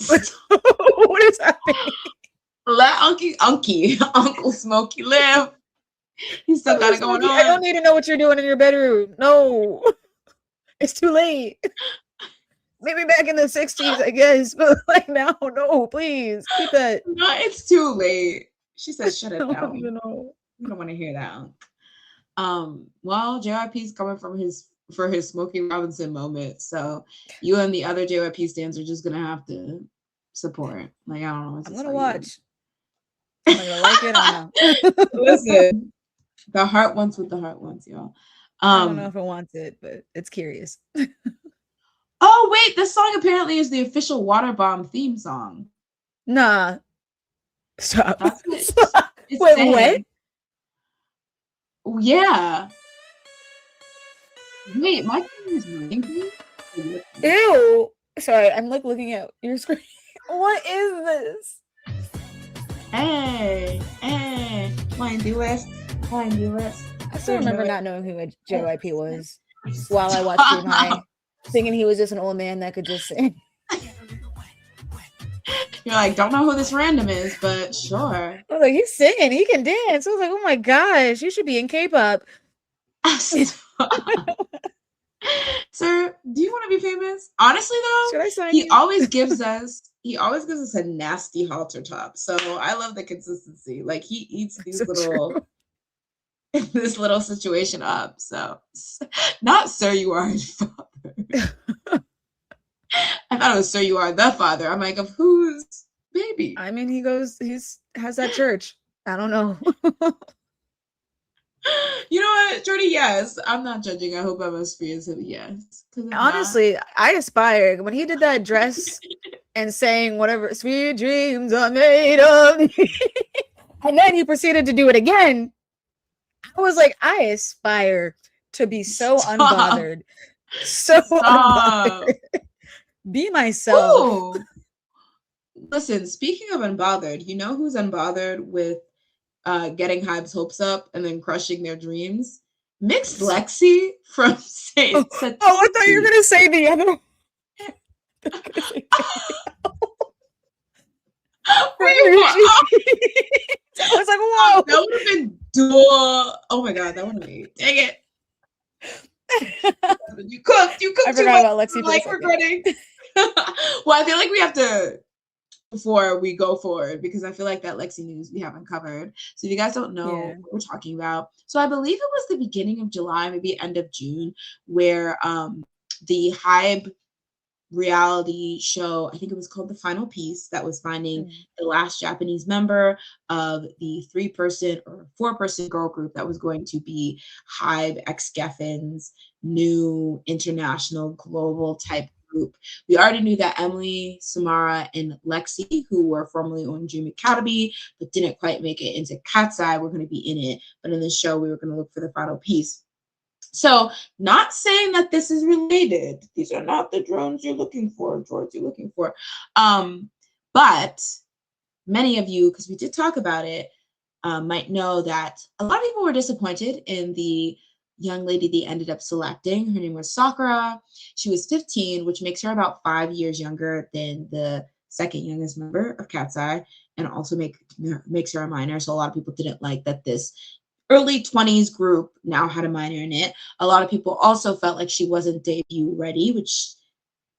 What is happening? Let Uncle Smokey live. He's still got it going on. I don't need to know what you're doing in your bedroom. No, it's too late. Maybe back in the 60s, I guess, but like now, no, please keep that. No, it's too late. She said, "Shut it down." You know, I don't want to hear that. Well, JYP's coming for his Smokey Robinson moment, so you and the other JYP stands are just gonna have to support. Like, I don't know. I'm gonna watch. Am I gonna like it? I don't know. Listen, the heart wants what the heart wants, y'all. I don't know if it wants it, but it's curious. Oh wait, this song apparently is the official Waterbomb theme song. Nah. Stop. That's what it's Wait, saying. What? Yeah. Wait, my camera is moving. Ew. Sorry, I'm like looking at your screen. What is this? Hey, Wind the West. I still remember not knowing who JYP was while I watched Dream High, thinking he was just an old man that could just sing. You're like, don't know who this random is, but sure. I was like, he's singing, he can dance. I was like, oh my gosh, you should be in K-pop. Sir, do you want to be famous? Honestly, though, should I sign he you? always gives us a nasty halter top. So I love the consistency. Like he eats these this little situation up. So not Sir, you are his father. I thought it was Sir, you are the father. I'm like, of whose baby? I mean, has that church. I don't know. You know what, Jordy? Yes, I'm not judging. I hope I'm as free as him. Yes. Honestly, I aspire. When he did that dress and sang whatever sweet dreams are made of, and then he proceeded to do it again, I was like, I aspire to be so unbothered. So unbothered. Be myself. Ooh. Listen, speaking of unbothered, you know who's unbothered with getting Hybe's hopes up and then crushing their dreams? Mixed Lexie from Saint. Oh, I thought you were gonna say the other. I was like, whoa. That would have been dual. Oh my god, that would have been. Dang it. You cooked. I forgot about Lexie. Like regretting. Well, I feel like we have to before we go forward because I feel like that Lexie news we haven't covered. So if you guys don't know what we're talking about, so I believe it was the beginning of July, maybe end of June, where the Hybe reality show, I think it was called The Final Piece, that was finding the last Japanese member of the 3-person or 4-person girl group that was going to be Hybe X Geffen's new international global type group. We already knew that Emily, Samara, and Lexie, who were formerly on Dream Academy but didn't quite make it into Cat's Eye, were going to be in it. But in the show, we were going to look for the final piece. So, not saying that this is related. These are not the drones you're looking for, droids you're looking for. But many of you, because we did talk about it, might know that a lot of people were disappointed in the young lady they ended up selecting. Her name was Sakura. She was 15, which makes her about 5 years younger than the second youngest member of Cat's Eye, and also makes her a minor. So a lot of people didn't like that this early 20s group now had a minor in it. A lot of people also felt like she wasn't debut ready, which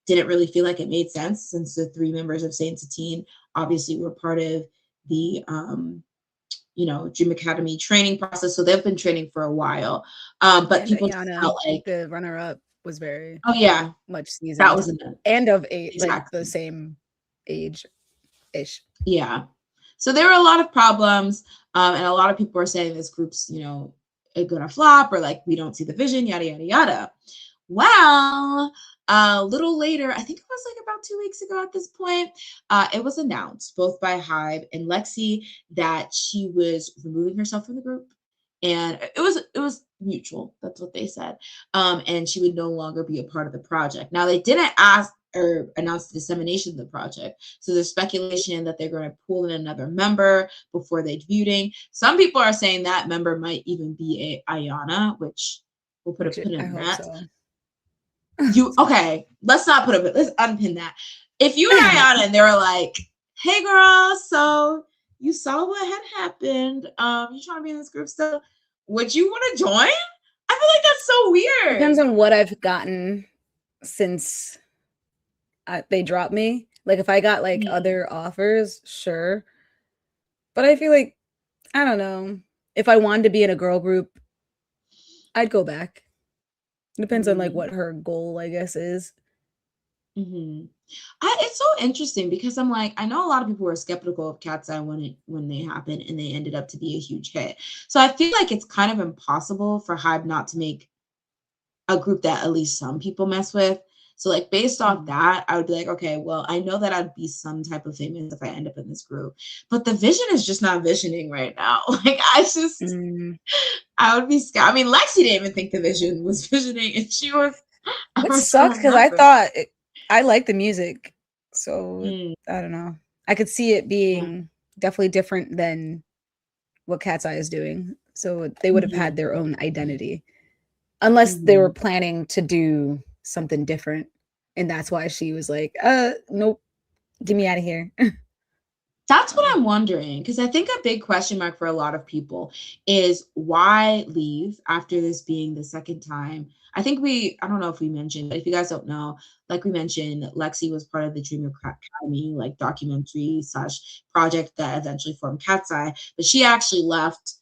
didn't really feel like it made sense since the 3 members of Saint Satine obviously were part of the Dream Academy training process. So they've been training for a while. But people felt like the runner-up was very much seasoned. That was and of age, like the same age-ish. Yeah. So there were a lot of problems. And a lot of people are saying this group's, gonna flop, or like we don't see the vision, yada yada yada. Well, a little later, I think it was like about 2 weeks ago at this point, it was announced both by Hybe and Lexie that she was removing herself from the group, and it was mutual. That's what they said, and she would no longer be a part of the project. Now they didn't ask or announce the dissemination of the project, so there's speculation that they're going to pull in another member before they're debuting. Some people are saying that member might even be a Ayana, which we'll put a pin in that. Okay, let's not put let's unpin that. If you and Ayana and they were like, hey girl, so you saw what had happened, you trying to be in this group still, would you want to join? I feel like that's so weird. Depends on what I've gotten since they dropped me. Like if I got like other offers, sure, but I feel like, I don't know, if I wanted to be in a girl group, I'd go back. Depends on like what her goal, I guess, is. It's so interesting because I'm like, I know a lot of people were skeptical of Cat's Eye when they happened and they ended up to be a huge hit. So I feel like it's kind of impossible for Hybe not to make a group that at least some people mess with. So like based off that, I would be like, okay, well, I know that I'd be some type of famous if I end up in this group. But the vision is just not visioning right now. Like I would be scared. I mean, Lexie didn't even think the vision was visioning, and she was Which sucks because I thought I like the music. So I don't know. I could see it being definitely different than what Cat's Eye is doing. So they would have had their own identity. Unless they were planning to do something different. And that's why she was like, nope, get me out of here. That's what I'm wondering, because I think a big question mark for a lot of people is why leave after this being the second time. I don't know if we mentioned, but if you guys don't know, like we mentioned, Lexie was part of the Dream Academy, like documentary / project that eventually formed Cat's Eye, but she actually left.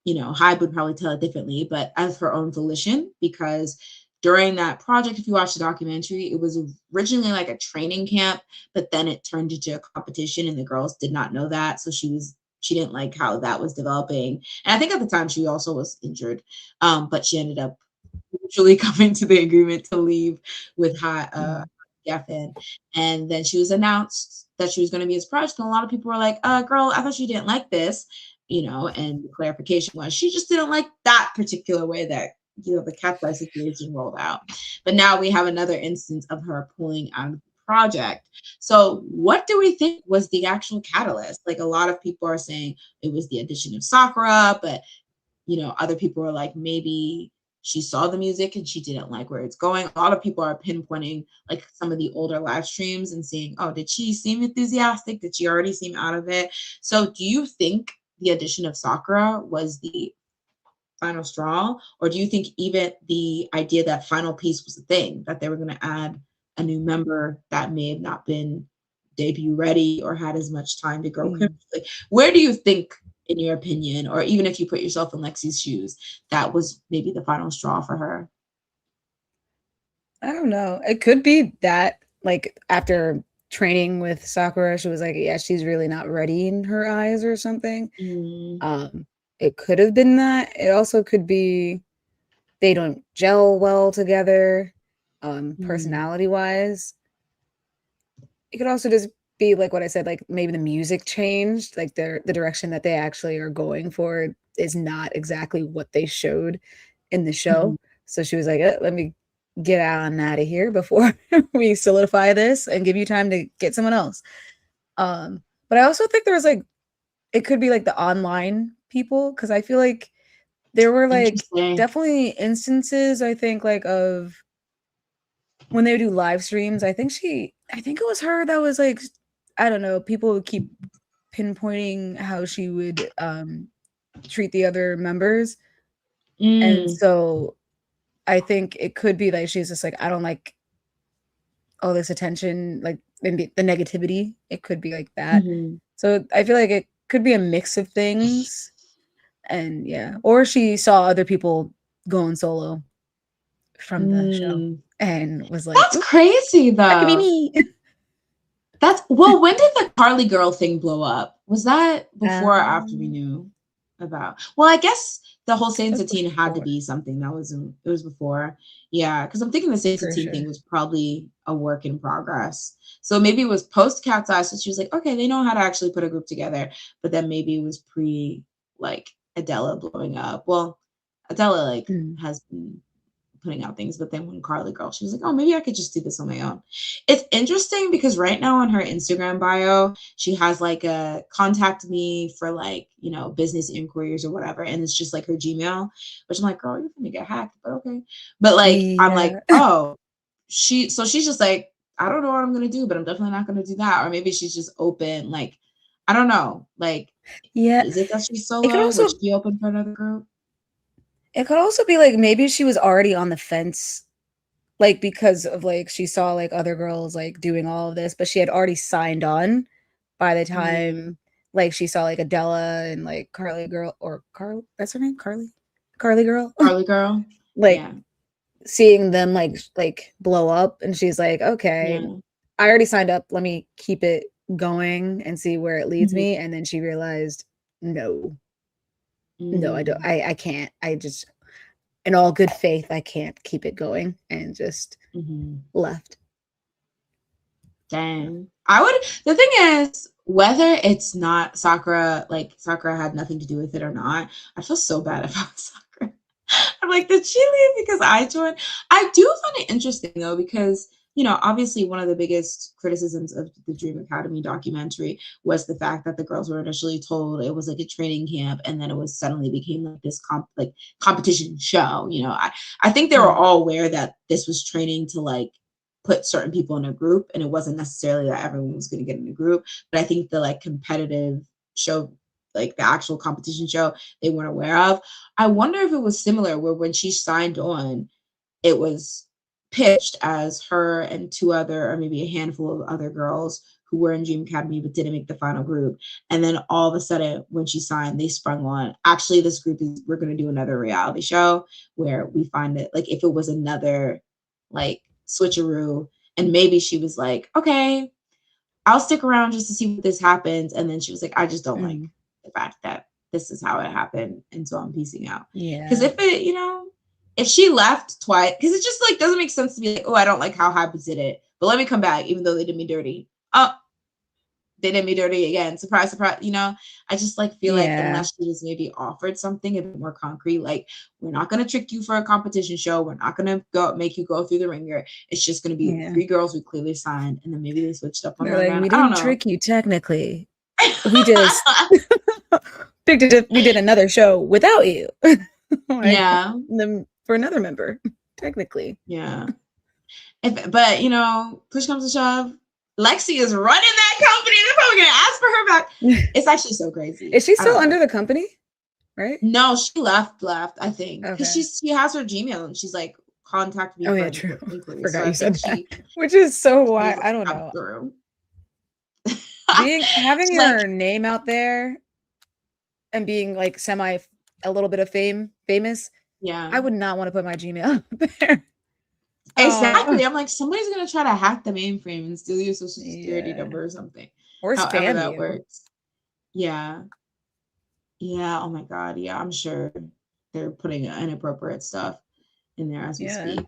Hybe would probably tell it differently, but as her own volition, because during that project, if you watch the documentary, it was originally like a training camp, but then it turned into a competition and the girls did not know that. So she didn't like how that was developing. And I think at the time she also was injured. But she ended up mutually coming to the agreement to leave with Geffen. And then she was announced that she was going to be his project. And a lot of people were like, girl, I thought you didn't like this. And the clarification was she just didn't like that particular way that the Cat's Eye situation rolled out. But now we have another instance of her pulling out of the project. So what do we think was the actual catalyst? Like a lot of people are saying it was the addition of Sakura, but other people are like maybe she saw the music and she didn't like where it's going. A lot of people are pinpointing like some of the older live streams and saying, oh, did she seem enthusiastic? Did she already seem out of it? So do you think the addition of Sakura was the final straw? Or do you think even the idea that final piece was a thing, that they were going to add a new member that may have not been debut ready or had as much time to grow? Where do you think, in your opinion, or even if you put yourself in Lexie's shoes, that was maybe the final straw for her? I don't know. It could be that, like, after training with Sakura, she was like, yeah, she's really not ready in her eyes or something. It could have been that. It also could be they don't gel well together, personality-wise. It could also just be like what I said, like maybe the music changed, like the direction that they actually are going for is not exactly what they showed in the show. So she was like, let me get out of here before we solidify this and give you time to get someone else. But I also think there was like, it could be like the online people, because I feel like there were like definitely instances, I think, like of when they do live streams. I think it was her that was like, I don't know, people would keep pinpointing how she would treat the other members. And so I think it could be like she's just like, I don't like all this attention, like maybe the negativity. It could be like that. So I feel like it could be a mix of things. And yeah, or she saw other people going solo from the show and was like, that's crazy though. That could be me. When did the Carly girl thing blow up? Was that before or after we knew about? Well, I guess the whole Saint Satine had to be something that it was before. Yeah, because I'm thinking the Saint Satine thing was probably a work in progress. So maybe it was post Cat's Eye. So she was like, okay, they know how to actually put a group together. But then maybe it was pre like Adela blowing up. Well, Adela like has been putting out things, but then when Carly girl, she was like, oh, maybe I could just do this on my own. It's interesting because right now on her Instagram bio, she has like a contact me for like, business inquiries or whatever. And it's just like her Gmail, which I'm like, girl, you're gonna get hacked, but okay. But like, I'm like, oh, she's just like, I don't know what I'm gonna do, but I'm definitely not gonna do that. Or maybe she's just open, like, I don't know. Like, is it that she's solo? Was she open for another group? It could also be like maybe she was already on the fence, like because of like she saw like other girls like doing all of this, but she had already signed on by the time like she saw like Adela and like Carly girl, or Carl, that's her name, Carly girl, like seeing them like blow up, and she's like, okay, I already signed up. Let me keep it going and see where it leads Mhm. me. And then she realized, no, I don't. Mm. I can't. I just, in all good faith, I can't keep it going, and just Mhm. left. Dang. I would, the thing is, whether it's not Sakura, like Sakura had nothing to do with it or not, I feel so bad if I was Sakura. I'm like, did she leave because I joined? I do find it interesting though, because, obviously one of the biggest criticisms of the Dream Academy documentary was the fact that the girls were initially told it was like a training camp, and then it was suddenly became like this competition show. I think they were all aware that this was training to like put certain people in a group, and it wasn't necessarily that everyone was going to get in a group, but I think the like competitive show, like the actual competition show, they weren't aware of. I wonder if it was similar where when she signed on, it was pitched as her and two other, or maybe a handful of other girls who were in Dream Academy but didn't make the final group. And then all of a sudden, when she signed, they sprung on, actually, this group we're going to do another reality show where we find it, like, if it was another, like, switcheroo, and maybe she was like, okay, I'll stick around just to see what this happens. And then she was like, I just don't like the fact that this is how it happened. And so I'm piecing out. Because Yeah. if she left twice, because it just like doesn't make sense to be like, oh, I don't like how Hybe did it, but let me come back, even though they did me dirty. Oh, they did me dirty again. Surprise, surprise. I just like feel like unless she just maybe offered something a bit more concrete, like we're not gonna trick you for a competition show. We're not gonna make you go through the ringer. It's just gonna be 3 girls who clearly signed, and then maybe they switched up on They're her like, again. we I don't didn't know. trick you technically. We just we did another show without you. Yeah. For another member, technically. Yeah. But push comes to shove, Lexie is running that company. They're probably gonna ask for her back. It's actually so crazy. Is she still under the company? Right? No, she left, I think. Because Okay. she has her Gmail and she's like, contact me for True. inquiries. Forgot So you I said think that. Which is so why like, I don't know. Through. Having She's your like, name out there and being like a little bit of famous. yeah. I would not want to put my Gmail out there. Exactly. I'm like, somebody's gonna try to hack the mainframe and steal your social security Yeah. number or something. Or However spam that you. works. Yeah. Yeah. Oh my God. Yeah, I'm sure they're putting inappropriate stuff in there as we speak.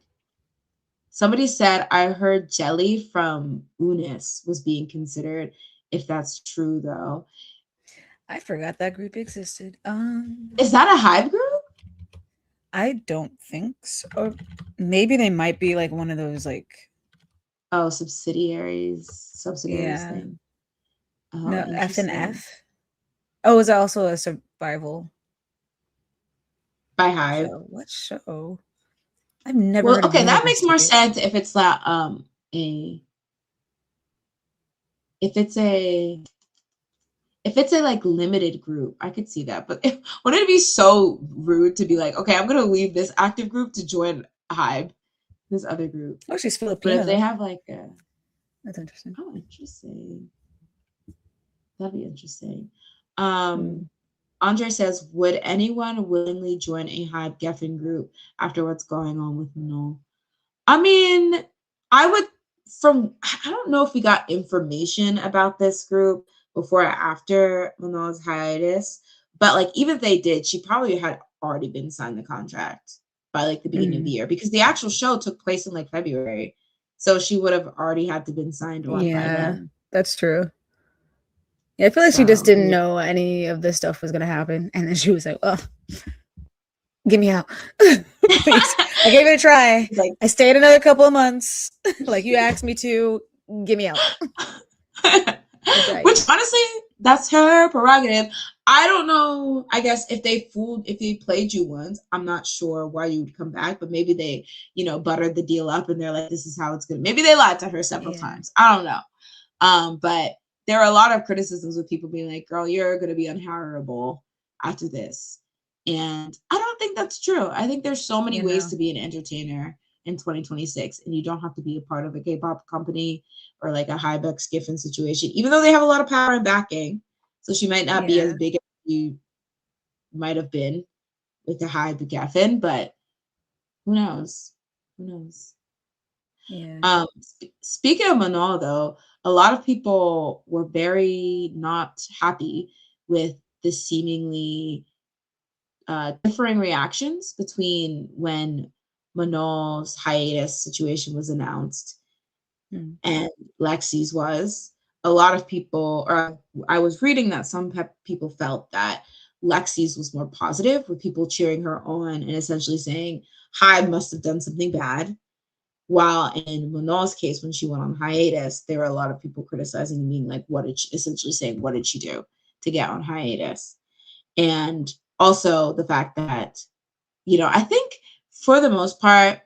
Somebody said, I heard Jelly from Unis was being considered. If that's true, though. I forgot that group existed. Is that a Hybe group? I don't think so. Or maybe they might be like one of those like subsidiaries yeah. thing. Oh, No, F and F. Oh, is also a survival by Hybe. show. What show? I've never heard of okay, that makes more tickets. sense if it's not if it's a like limited group. I could see that, but wouldn't it be so rude to be like, okay, I'm gonna leave this active group to join Hybe, this other group? Oh, she's Filipino. But if they have like a, that's interesting. Oh, interesting. That'd be interesting. Andre says, would anyone willingly join a Hybe Geffen group after what's going on with No? I mean, I would. I don't know if we got information about this group before or after Manoa's hiatus, but like even if they did, she probably had already been signed the contract by like the beginning of the year, because the actual show took place in like February, so she would have already had to been signed on by then. That's true. Yeah, I feel like she just didn't know any of this stuff was gonna happen, and then she was like, "Oh, get me out, please." I gave it a try. Like, I stayed another couple of months, like you asked me to. Get me out. Which honestly, that's her prerogative. I don't know. I guess if they played you once, I'm not sure why you would come back, but maybe they, buttered the deal up and they're like, this is how it's gonna. Maybe they lied to her several times. I don't know. But there are a lot of criticisms with people being like, girl, you're gonna be unhireable after this. And I don't think that's true. I think there's so many ways to be an entertainer in 2026, and you don't have to be a part of a K-pop company or like a Hybe Geffen situation, even though they have a lot of power and backing. So she might not be as big as you might have been with the Hybe Geffen, but who knows? Yeah. Speaking of Manal, though, a lot of people were very not happy with the seemingly differing reactions between when Manal's hiatus situation was announced Mm. and Lexie's was. A lot of people, or I was reading that some people felt that Lexie's was more positive, with people cheering her on and essentially saying Hybe must have done something bad. While in Manal's case, when she went on hiatus, there were a lot of people criticizing and being like, "What did she?" Essentially saying, "What did she do to get on hiatus?" And also the fact that, I think for the most part,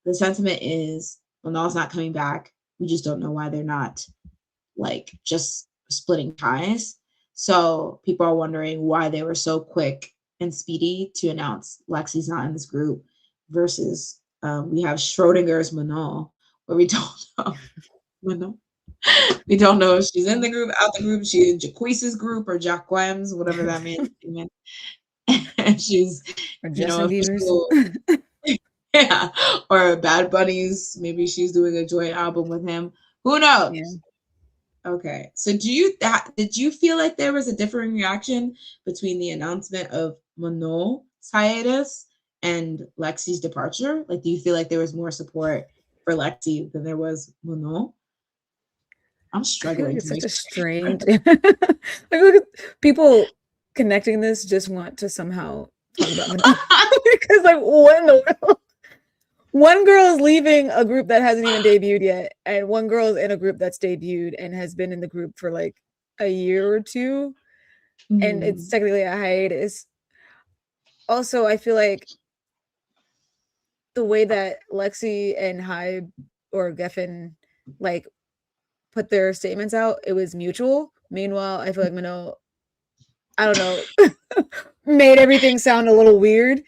the sentiment is Manal's not coming back. We just don't know why they're not like just splitting ties. So people are wondering why they were so quick and speedy to announce Lexie's not in this group versus we have Schrodinger's Manal, where we don't know. Manal. We don't know if she's in the group, out the group, she's in Jaquese's group or Jaquem's, whatever that means. And she's, Or Justin if she's Bieber's. still, yeah, or Bad Bunny's, maybe she's doing a joint album with him. Who Yeah. knows? Okay. So did you feel like there was a differing reaction between the announcement of Manol's hiatus and Lexie's departure? Like, do you feel like there was more support for Lexie than there was Manol? I'm I feel like struggling to it's such make a strange like look at people connecting this just want to somehow talk about Manila. Because like what in the world? One girl is leaving a group that hasn't even debuted yet, and one girl is in a group that's debuted and has been in the group for like a year or two, and it's Mhm. technically a hiatus. Also, I feel like the way that Lexie and Hybe or Geffen like put their statements out, it was mutual. Meanwhile, I feel like Minot, I don't know, made everything sound a little weird.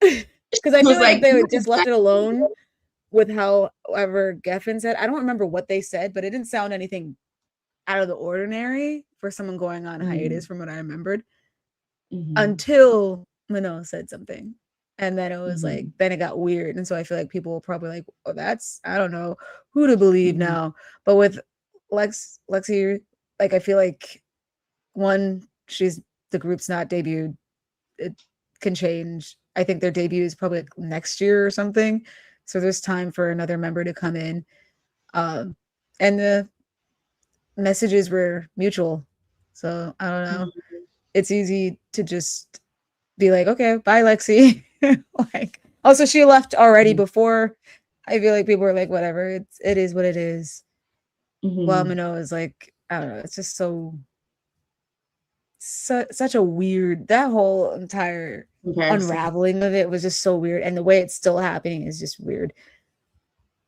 Because I It feel was like if like, they "You had just left it exactly." alone with however Geffen said, I don't remember what they said, but it didn't sound anything out of the ordinary for someone going on hiatus Mm, from what I remembered mhm, until Minot said something. And then it was like, mhm, then it got weird. And so I feel like people were probably like, oh, that's, I don't know who to believe mhm, now. But with Lexie, like, I feel like one, she's the group's not debuted. It can change. I think their debut is probably like next year or something. So there's time for another member to come in. Um, and the messages were mutual. So I don't know. mhm, It's easy to just be like, okay, bye, Lexie. Like, also, she left already mhm, before. I feel like people were like, whatever, it is what it is. While mhm. Minot is like, I don't know, it's just such a weird that whole entire Comparison. unraveling of it was just so weird, and the way it's still happening is just weird.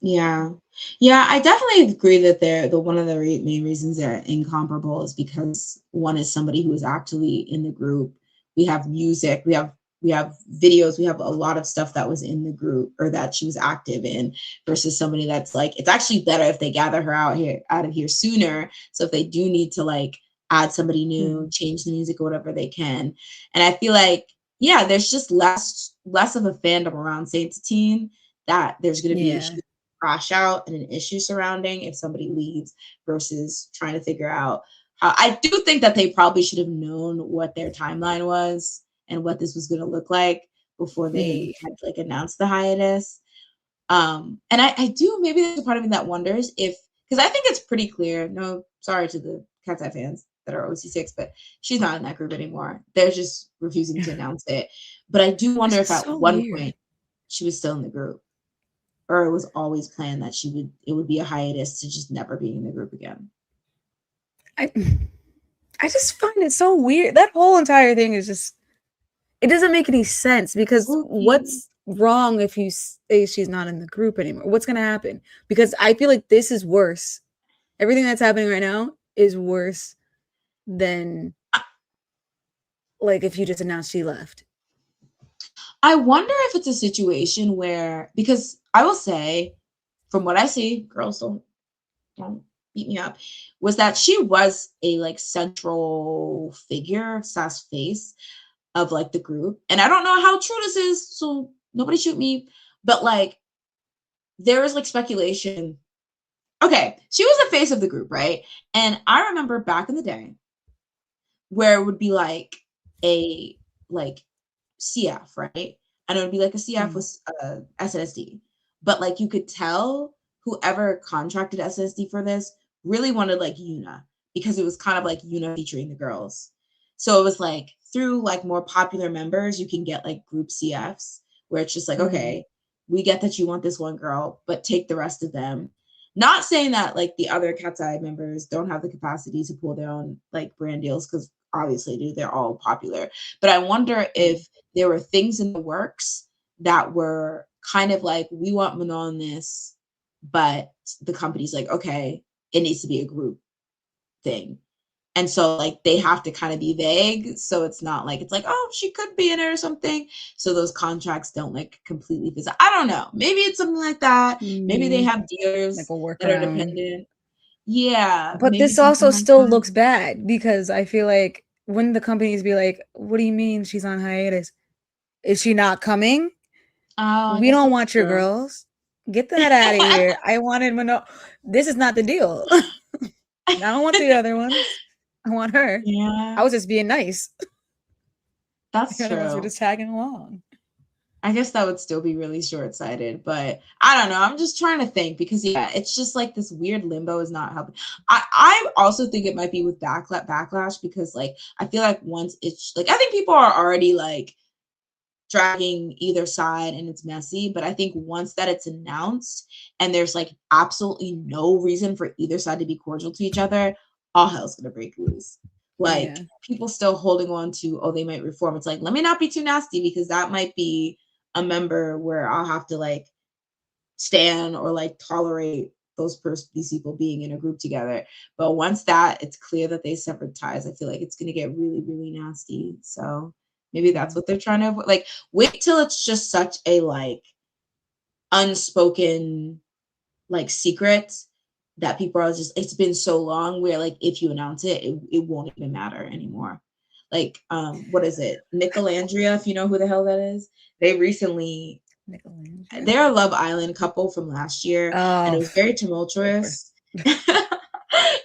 Yeah. Yeah, I definitely agree that the one of the main reasons they're incomparable is because one is somebody who is actually in the group. We have music, we have videos, we have a lot of stuff that was in the group or that she was active in versus somebody that's like it's actually better if they gather her out of here sooner. So if they do need to like add somebody new, Mm. change the music or whatever they can. And I feel like yeah, there's just less of a fandom around Saint Teen that there's going to be Yeah. a crash out and an issue surrounding if somebody leaves versus trying to figure out how I do think that they probably should have known what their timeline was and what this was going to look like before Mm. they had like announced the hiatus. And I do maybe there's a part of me that wonders if because I think it's pretty clear. No, sorry to the Cat's Eye fans that are OC6, but she's not in that group anymore. They're just refusing to announce it. But I do wonder Which is if at so one weird. point she was still in the group or it was always planned that it would be a hiatus to just never be in the group again. I I just find it so weird. That whole entire thing is just it doesn't make any sense because Spooky. what's wrong if you say she's not in the group anymore? What's going to happen? Because I feel like this is worse. Everything that's happening right now is worse than like if you just announced she left. I wonder if it's a situation where because I will say, from what I see, girls don't beat me up, was that she was a like central figure, slash face of like the group. And I don't know how true this is, so nobody shoot me. But like there was like speculation. Okay, she was the face of the group, right? And I remember back in the day where it would be like a like CF, right? And it would be like a CF with SNSD. But like you could tell whoever contracted SNSD for this really wanted like Yuna, because it was kind of like Yuna featuring the girls. So it was like through like more popular members, you can get like group CFs where it's just like, okay, we get that you want this one girl, but take the rest of them. Not saying that like the other Cat's Eye members don't have the capacity to pull their own like brand deals, because obviously do, they're all popular. But I wonder if there were things in the works that were kind of like, we want Manon on this, but the company's like, okay, it needs to be a group thing. And so like they have to kind of be vague. So it's not like, it's like, oh, she could be in it or something. So those contracts don't like completely visit. I don't know. Maybe it's something like that. Maybe they have dealers like that are dependent. Yeah. But maybe this something also like still that. looks bad, because I feel like wouldn't the companies be like, what do you mean she's on hiatus? Is she not coming? Oh, We don't want your girls. Get that out of here. I wanted Mano. This is not the deal. I don't want the other ones. I want her. Yeah. I was just being nice. That's the other ones were true. just tagging along. I guess that would still be really short-sighted, but I don't know. I'm just trying to think, because yeah, it's just like this weird limbo is not helping. I also think it might be with backlash, because like I feel like once it's like, I think people are already like dragging either side and it's messy, but I think once that it's announced and there's like absolutely no reason for either side to be cordial to each other, all hell's gonna break loose. Like people still holding on to, oh, they might reform. It's like, let me not be too nasty, because that might be a member where I'll have to like stand or like tolerate these people being in a group together. But once that it's clear that they severed ties, I feel like it's gonna get really, really nasty. So maybe that's what they're trying to avoid. Like, wait till it's just such a like unspoken like secret that people are just, it's been so long where like if you announce it, it won't even matter anymore. Like what is it? Nicolandria, if you know who the hell that is. They recently, they're a Love Island couple from last year, and it was very tumultuous.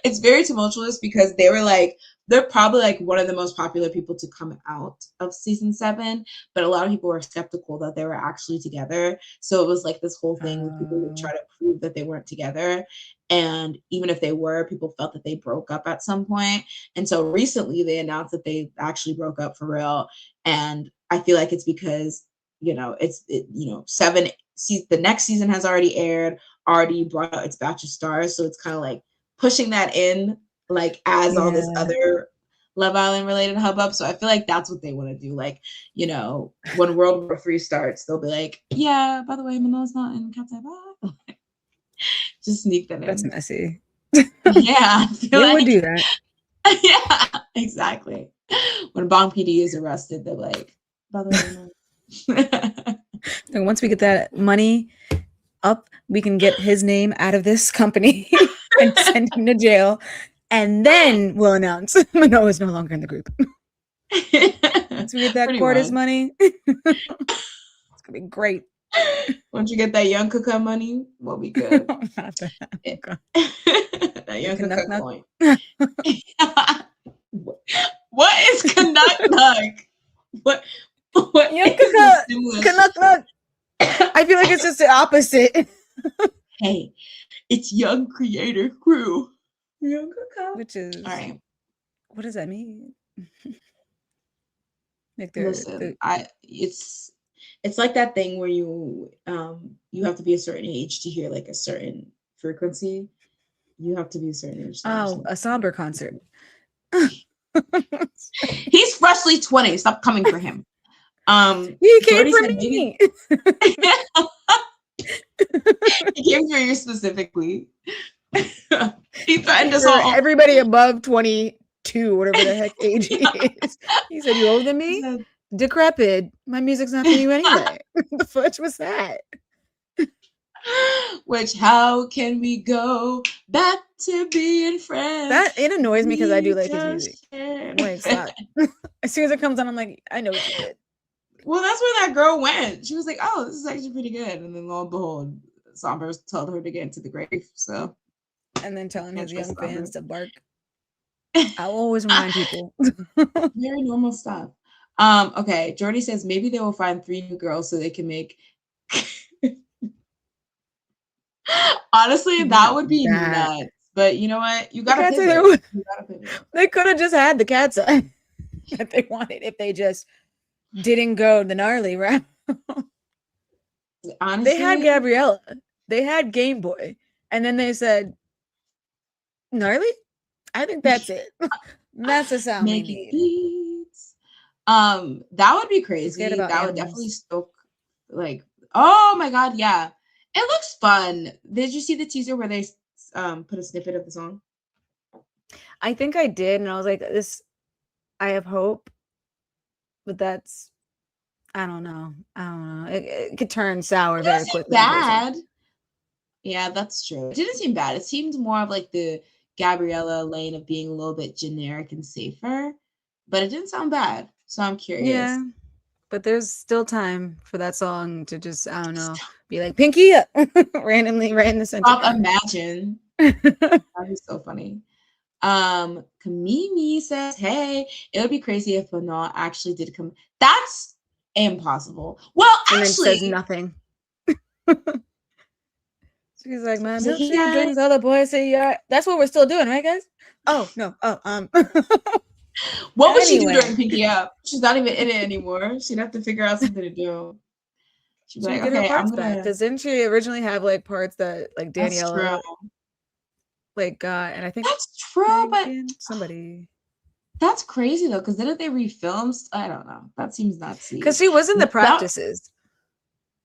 It's very tumultuous because they were like, they're probably like one of the most popular people to come out of season 7, but a lot of people were skeptical that they were actually together. So it was like this whole thing where people would try to prove that they weren't together. And even if they were, people felt that they broke up at some point. And so recently they announced that they actually broke up for real. And I feel like it's because, you know, the next season has already aired, already brought out its batch of stars. So it's kind of like pushing that in, like as all this other Love Island related hubbub. So I feel like that's what they want to do. Like, you know, when World War III starts, they'll be like, yeah, by the way, Mano's not in Cat's Eye. Just sneak that in. That's messy. Yeah. They would do that. Yeah, exactly. When Bong PD is arrested, they're like, by the way, And once we get that money up, we can get his name out of this company and send him to jail. And then we'll announce Mano is no longer in the group. Once we get that CORTIS money, it's gonna be great. Once you get that young Kuka money, we'll be good. That young Kuka coin. What is Canuck? What young Kuka? Canuck? I feel like it's just the opposite. Hey, it's Young Creator Crew. Young Kuka. Which is all right. What does that mean? Like listen, it's like that thing where you have to be a certain age to hear like a certain frequency. You have to be a certain age. Oh, a somber concert. He's freshly 20. Stop coming for him. He came for me. He came for you specifically. He threatened us all. Everybody above 22, whatever the heck age he is. He said, "You older than me? Decrepit. My music's not for you anyway." The fudge was that? Which, how can we go back to being friends? That it annoys me because I do like his music. Wait, stop. As soon as it comes on, I'm like, I know what you did. Well, that's where that girl went. She was like, "Oh, this is actually pretty good," and then lo and behold, Somber told her to get into the grave. So, and then telling his young Somber. fans to bark. I always remind people. Very normal stuff. Okay, Jordy says maybe they will find 3 new girls so they can make. Honestly, that would be nuts. But you know what? You gotta pivot. They could have just had the cat's eye that they wanted if they just didn't go the gnarly route. Honestly, they had Gabriella, they had Game Boy, and then they said gnarly. I think that's it. That's the sound we need. Beats. That would be crazy. That animals. would definitely stoke. Like, oh my god, yeah, it looks fun. Did you see the teaser where they put a snippet of the song? I think I did, and I was like, "This, I have hope," but that's, I don't know. It could turn sour very quickly. Bad. Yeah, that's true. It didn't seem bad. It seemed more of like the Gabriella lane of being a little bit generic and safer, but it didn't sound bad. So I'm curious. Yeah, but there's still time for that song to just, I don't know, be like Pinky up randomly right in the center. Imagine. That'd be so funny. Kamimi says, hey, it would be crazy if Benoit actually did come. That's impossible. Well, and actually, then says nothing. She's like, man, milkshake drinks, all the boys say, yeah. That's what we're still doing, right, guys? Oh, no. What would she do during Pinky Up? She's not even in it anymore. She'd have to figure out something to do. She'd be like, okay, I'm gonna. Because didn't she originally have like parts that like Daniela like got? And I think that's true, but somebody. That's crazy though, because didn't they refilm? I don't know. That seems nutsy. Because she was in the practices.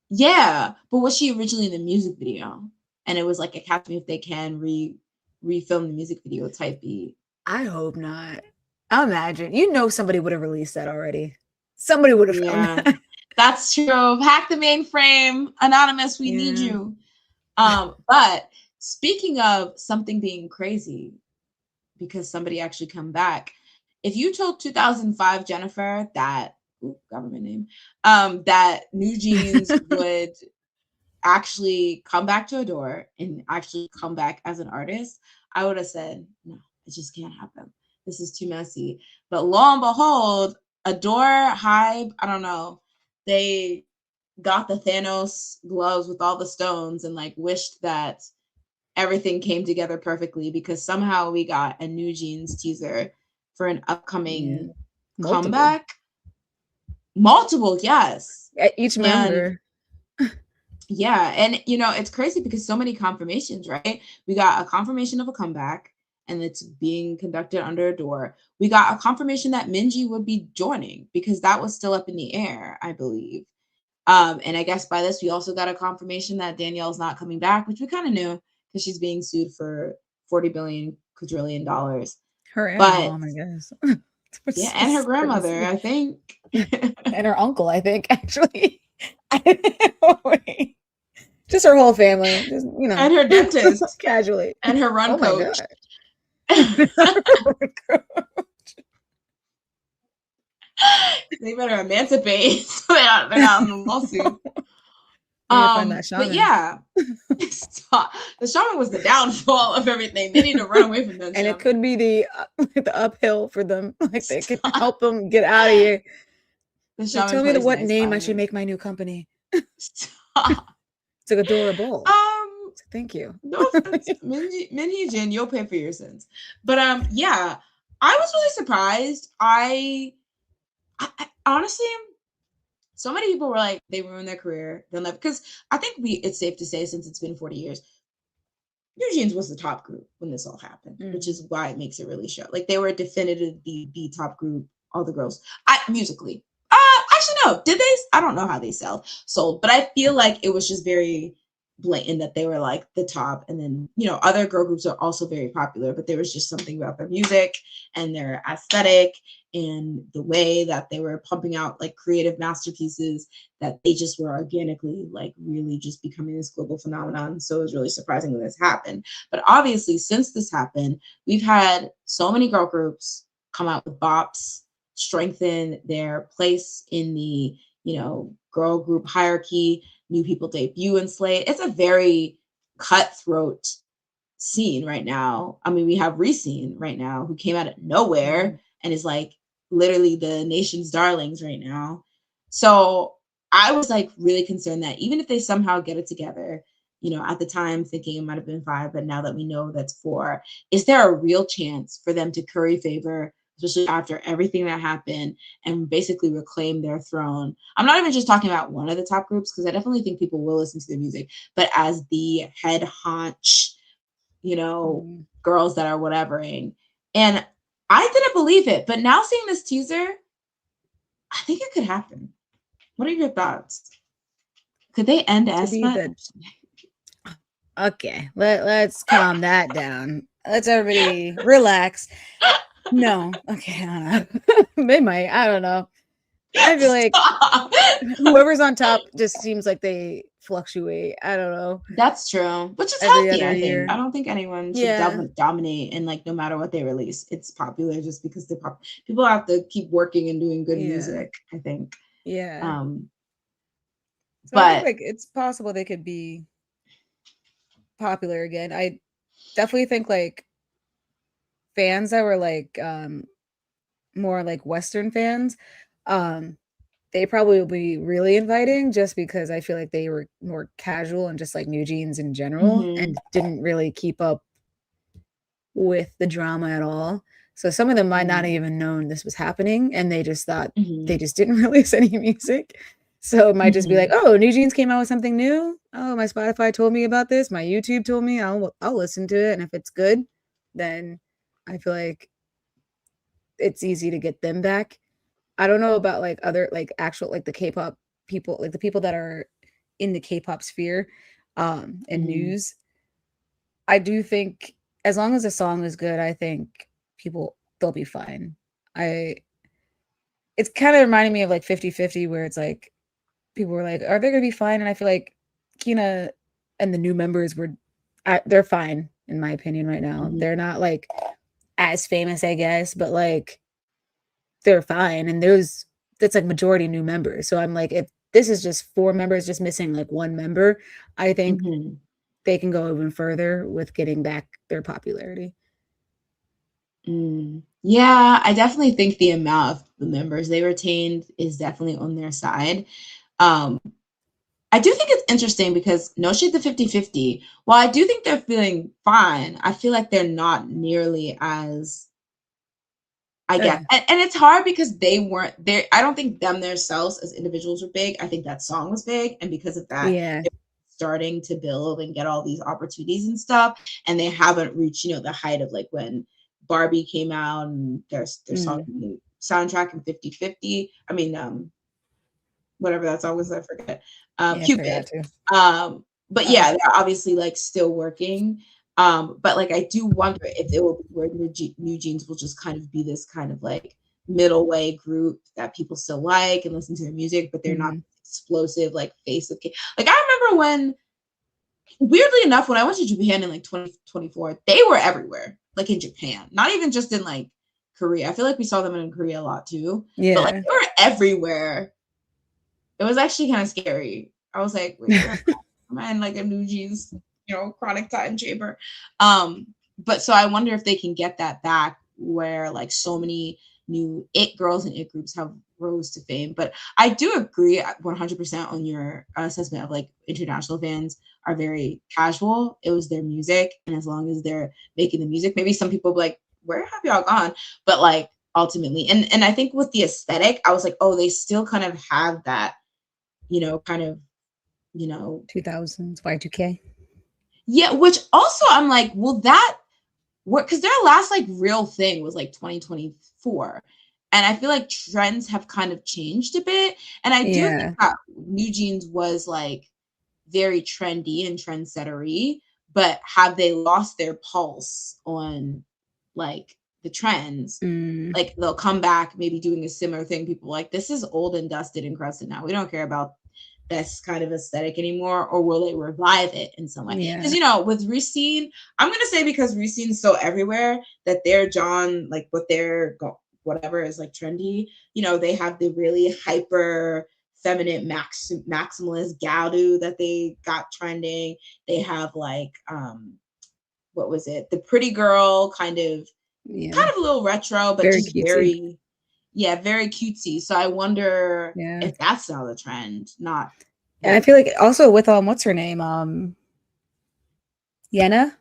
Yeah, but was she originally in the music video? And it was like a Catch Me If They Can refilm the music video type beat. I hope not. I imagine. Somebody would have released that already. Somebody would have filmed that. That's true. Hack the mainframe. Anonymous, we need you. But speaking of something being crazy, because somebody actually come back, if you told 2005 Jennifer that, government name, that New Jeans would actually come back to Adore and actually come back as an artist, I would have said, no, it just can't happen. This is too messy. But lo and behold, Adore, Hybe, I don't know, they got the Thanos gloves with all the stones and like wished that everything came together perfectly, because somehow we got a New Jeans teaser for an upcoming comeback. Multiple, yes. Each member. Yeah, and it's crazy because so many confirmations, right? We got a confirmation of a comeback and it's being conducted under Adore. We got a confirmation that Minji would be joining because that was still up in the air, I believe. And I guess by this we also got a confirmation that Danielle's not coming back, which we kind of knew because she's being sued for $40 billion quadrillion. Her and her mom, I guess. Yeah, and her grandmother, I think. And her uncle, I think, actually. Just her whole family. Just, and her dentist. Casually. And her run coach. They better emancipate so they're not in the lawsuit. But yeah, the shaman was the downfall of everything. They need to run away from them. And it could be the uphill for them. Like they could help them get out of here. So tell me what name I should make my new company. Stop. It's adorable. Thank you. No offense, Minhee Jin, you'll pay for your sins. But yeah, I was really surprised. I honestly, so many people were like, they ruined their career. They'll never, because I think it's safe to say, since it's been 40 years, New Jeans was the top group when this all happened, which is why it makes it really show. Like they were definitively the top group, all the girls. Musically. Actually, no. Did they? I don't know how they sold, but I feel like it was just very blatant that they were like the top, and then other girl groups are also very popular, but there was just something about their music and their aesthetic and the way that they were pumping out like creative masterpieces that they just were organically like really just becoming this global phenomenon. So it was really surprising when this happened. But obviously, since this happened, we've had so many girl groups come out with bops, strengthen their place in the girl group hierarchy. new people debut in Slate. It's a very cutthroat scene right now. I mean, we have Reseen right now who came out of nowhere and is like literally the nation's darlings right now. So I was like really concerned that even if they somehow get it together, you know, at the time thinking it might have been 5, but now that we know that's 4, is there a real chance for them to curry favor, especially after everything that happened, and basically reclaim their throne? I'm not even just talking about one of the top groups, because I definitely think people will listen to the music, but as the head haunch, you know, girls that are whatevering. And I didn't believe it, but now seeing this teaser, I think it could happen. What are your thoughts? Could they end Esma? Okay, let's calm that down. Let's everybody relax. No, okay, I don't know. They might. I don't know. I feel like whoever's on top just seems like they fluctuate. I don't know. That's true, which is Every healthy, other I think. year. I don't think anyone should dominate and like no matter what they release, it's popular just because they're people have to keep working and doing good music, I think. Yeah. So But I think like it's possible they could be popular again. I definitely think like fans that were like more like Western fans, they probably will be really inviting just because I feel like they were more casual and just like New Jeans in general and didn't really keep up with the drama at all. So some of them might not even known this was happening and they just thought they just didn't release any music. So it might just be like, oh, New Jeans came out with something new. Oh, my Spotify told me about this. My YouTube told me. I'll listen to it. And if it's good, then I feel like it's easy to get them back. I don't know about like other like actual like the K-pop people, like the people that are in the K-pop sphere and news. I do think as long as the song is good, I think they'll be fine. It's kind of reminding me of like 50/50 where it's like people were like, are they gonna be fine? And I feel like Kina and the new members they're fine in my opinion right now. They're not like as famous, I guess, but like they're fine. And that's like majority new members. So I'm like, if this is just 4 members just missing like 1 member, I think they can go even further with getting back their popularity. Yeah, I definitely think the amount of the members they retained is definitely on their side. I do think it's interesting because no shade to 50/50. While I do think they're feeling fine, I feel like they're not nearly as, I guess. And it's hard because they weren't there. I don't think them themselves as individuals were big. I think that song was big. And because of that, they're starting to build and get all these opportunities and stuff. And they haven't reached, the height of like when Barbie came out and their song soundtrack in 50/50. I mean, whatever that song was, I forget. Cupid. But yeah, they're obviously like still working. But like I do wonder if it will be where New Jeans will just kind of be this kind of like middle way group that people still like and listen to their music, but they're not explosive like face of like I remember when, weirdly enough, when I went to Japan in like 2024, they were everywhere, like in Japan, not even just in like Korea. I feel like we saw them in Korea a lot too. But like they were everywhere. It was actually kind of scary. I was like, wait, am I in like a New Jeans, chronic time chamber? But so I wonder if they can get that back where like so many new it girls and it groups have rose to fame. But I do agree 100% on your assessment of like international fans are very casual. It was their music. And as long as they're making the music, maybe some people be like, where have y'all gone? But like ultimately, and I think with the aesthetic, I was like, oh, they still kind of have that, kind of, 2000s Y2K. Yeah, which also I'm like, will that work? Because their last like real thing was like 2024. And I feel like trends have kind of changed a bit. And I do think that New Jeans was like very trendy and trendsettery, but have they lost their pulse on like the trends? Like they'll come back maybe doing a similar thing. People like, this is old and dusted and crusted now. We don't care about this kind of aesthetic anymore, or will they revive it in some way? Because with Reseen, I'm gonna say because Reseen's so everywhere that their John, like what their whatever is like trendy, they have the really hyper feminine maximalist Gaudu that they got trending. They have like what was it? The pretty girl kind of a little retro, but very just cutesy. very cutesy. So I wonder Yeah. if that's now the trend, not. And I feel like also with what's her name? Yenna.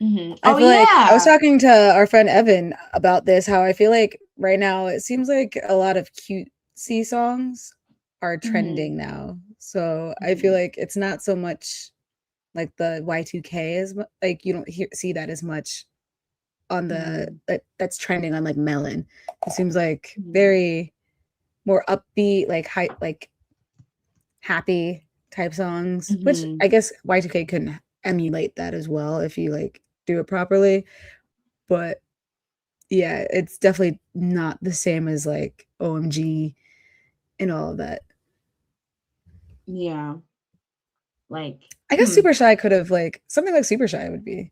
Mm-hmm. I feel like I was talking to our friend Evan about this, how I feel like right now it seems like a lot of cutesy songs are trending now. So I feel like it's not so much like the Y2K as like you don't see that as much on the that's trending on like Melon. It seems like very more upbeat, like high, like happy type songs, which I guess Y2K couldn't emulate that as well if you like do it properly. But yeah, it's definitely not the same as like OMG and all of that. Yeah. Like I guess Super Shy could have like something like Super Shy would be.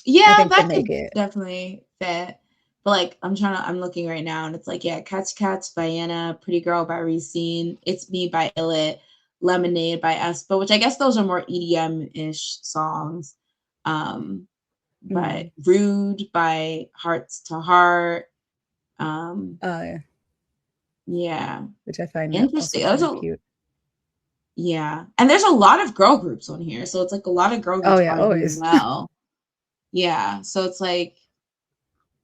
Yeah, that make could it. definitely fit. But like I'm looking right now and it's like, yeah, Cats by Anna, Pretty Girl by Racine, It's Me by Illit, Lemonade by Espa, which I guess those are more EDM-ish songs. But Rude by Hearts to Heart. Yeah. Which I find interesting. also cute. Yeah. And there's a lot of girl groups on here. So it's like a lot of girl groups are doing well. Yeah. So it's like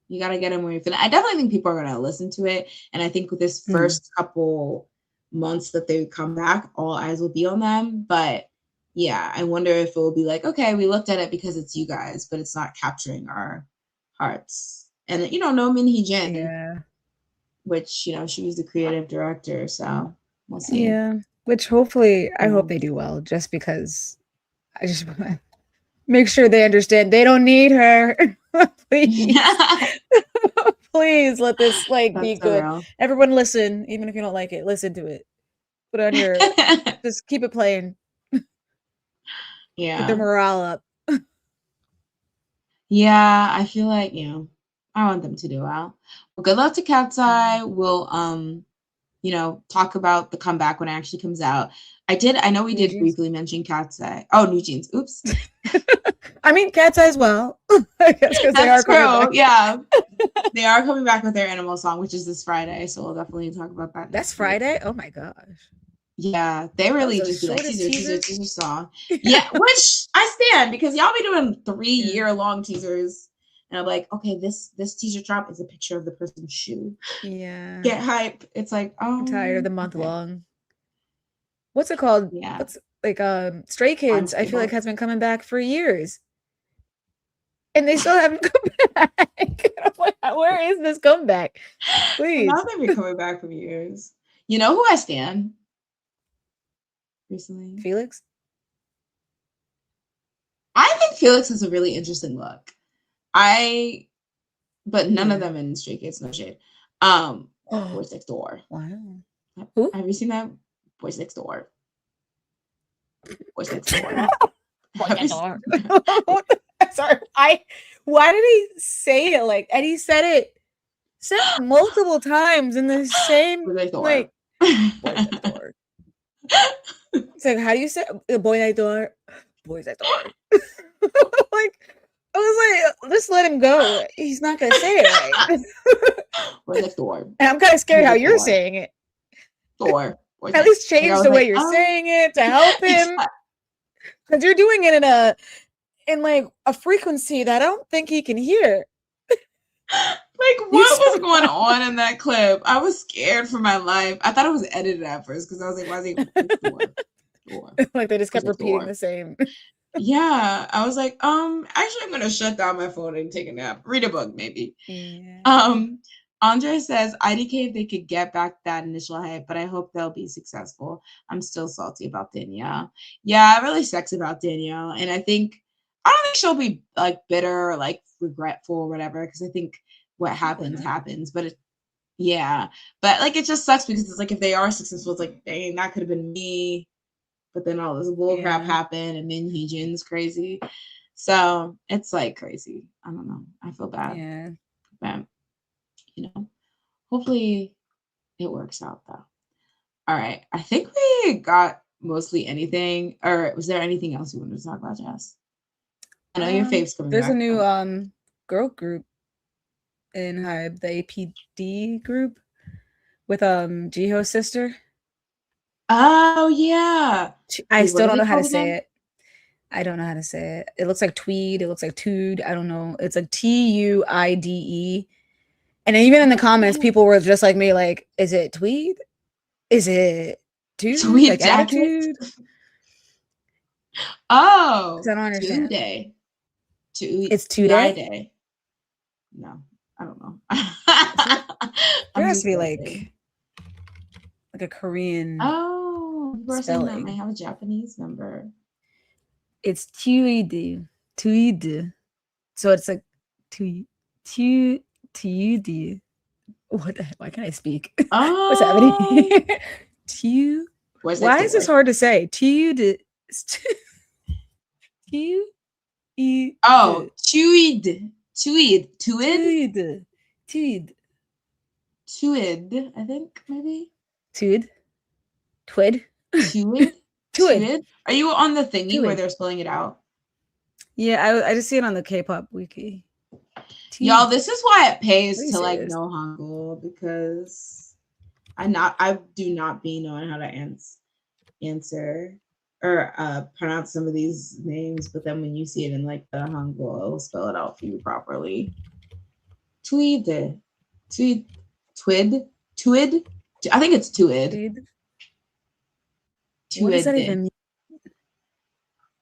you got to get them where you feel. I definitely think people are going to listen to it. And I think with this first couple months that they come back, all eyes will be on them. But yeah, I wonder if it will be like, okay, we looked at it because it's you guys, but it's not capturing our hearts. And, you know, No Min Hee Jin, which, you know, she was the creative director. So we'll see. Yeah. Which hopefully, I hope they do well just because I just want to make sure they understand they don't need her. Please. Please let this like be good. Real. Everyone listen, even if you don't like it, listen to it. Put on your just keep it playing. Yeah. Get their morale up. Yeah, I feel like, you know, I want them to do well. Well, good luck to Cat's Eye. We'll you know, talk about the comeback when it actually comes out. I know we did briefly mention Cat's Eye. Oh, New Jeans. Oops. I mean, Cat's Eye as well. I guess because they are coming back. Yeah. They are coming back with their Animal song, which is this Friday. So we'll definitely talk about that. That's Friday? Oh my gosh. Yeah, they really just do like teaser song. Yeah, which I stand because y'all be doing 3-year-long teasers. And I'm like, okay, this teaser drop is a picture of the person's shoe. Yeah. Get hype. It's like, oh, I'm tired of the month long. What's it called? Yeah. What's like Stray Kids, I feel like has been coming back for years. And they still haven't come back. I'm like, where is this comeback? Please. Well, now they've been coming back for years. You know who I stand recently? Felix? I think Felix has a really interesting look. But none of them in Stray Kids, no shade. Boys Next Door. Wow. Who? Have you seen that? Boys Next Door. Boys Next Door. Boys Next Door. Sorry. Why did he say it like, and he said multiple times in the same like Boys Next Door. It's like, how do you say Boy Next Door? Boys Next Door. Like, I was like, just let him go. He's not gonna say it right. Boys Next Door. And I'm kind of scared how you're saying it. Door. At least change the way you're saying it to help him. Because you're doing it in like a frequency that I don't think he can hear. Like, what was going on in that clip? I was scared for my life. I thought it was edited at first because I was like, why is he door? Like they just kept repeating the same. Yeah. I was like, actually I'm gonna shut down my phone and take a nap. Read a book, maybe. Yeah. Andre says, IDK if they could get back that initial hype, but I hope they'll be successful. I'm still salty about Danielle. Yeah, I'm really sexy about Danielle. And I don't think she'll be like bitter or like regretful or whatever, because I think what happens. But but like it just sucks because it's like if they are successful, it's like, dang, that could have been me. But then all this bull crap happened, and then Heejin's crazy. So it's like crazy. I don't know. I feel bad. Yeah. But you know, hopefully it works out though. All right. I think we got mostly anything. Or was there anything else you wanted to talk about, Jess? I know your fave's coming There's a back. new girl group in Hybe, the APD group with Jiho's sister. Oh yeah. I Wait, what still are don't they know how to called say again? it. I don't know how to say it. It looks like tweed. It looks like tude. I don't know. It's like TUIDE. And even in the comments, people were just like me, like, is it tweed? Is it tude? Tweed Like jackets. attitude? Oh, I don't understand. Day. It's Tuesday today? Day. No, I don't know. There I'm has to just be guessing. like a Korean Oh, the person that might spelling. have a Japanese number. It's tuid. Tuid. So it's like tuid. What the heck? Why can't I speak? What's happening? Tu. Why is this hard to say? Tuid. Tu. Oh, Tuid. Tuid. Tuid. Tuid. Tuid, I think, maybe. Tuid. Twid. Tuid. Tuid. Are you on the thingy Tuid. where they're spelling it out? Yeah, I just see it on the K-pop wiki. Y'all, this is why it pays to like this? know Hangul, because I do not be knowing how to answer or pronounce some of these names, but then when you see it in like the Hangul, it'll spell it out for you properly. Twid. I think it's Tuid. What does that even mean?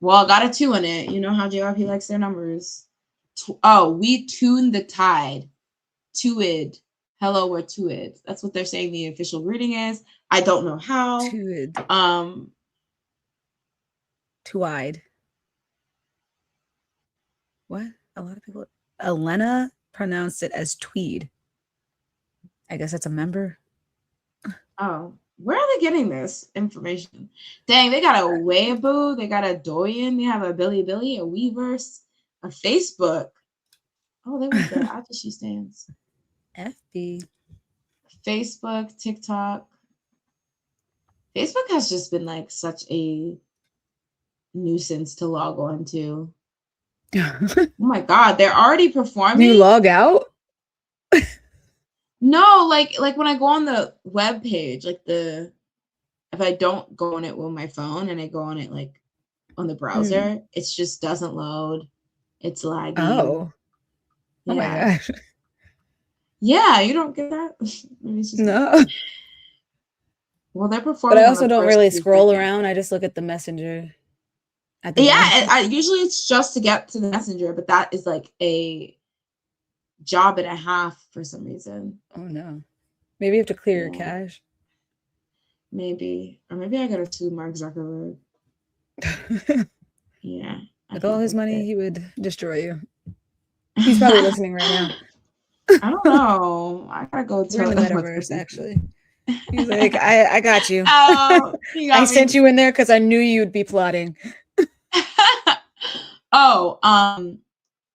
Well, got a 2 in it. You know how JYP likes their numbers. We tune the tide. Tuid. Hello, we're Tuid. That's what they're saying the official reading is. I don't know how. Tuid. Two-eyed. What? A lot of people. Elena pronounced it as tweed. I guess that's a member. Oh, where are they getting this information? Dang, they got a Weibo, they got a Douyin, they have a Bilibili, a Weverse, a Facebook. Oh, they went there after she stands. FB. Facebook, TikTok. Facebook has just been like such a nuisance to log on to. Oh my God, they're already performing. Do you log out? No, like when I go on the web page, like if I don't go on it with my phone and I go on it like on the browser, it just doesn't load. It's laggy. Oh. Yeah. Oh my gosh. Yeah, you don't get that? Maybe it's just no. Well, they're performing. But I also don't really scroll around. I just look at the messenger. Usually it's just to get to the messenger, but that is like a job and a half for some reason. Oh no. Maybe you have to clear your cache. Maybe. Or maybe I gotta sue Mark Zuckerberg. Yeah. With all his money, he would destroy you. He's probably listening right now. I don't know. I gotta go tell him the metaverse, actually. He's like, I got you. Oh, I sent you in there because I knew you'd be plotting.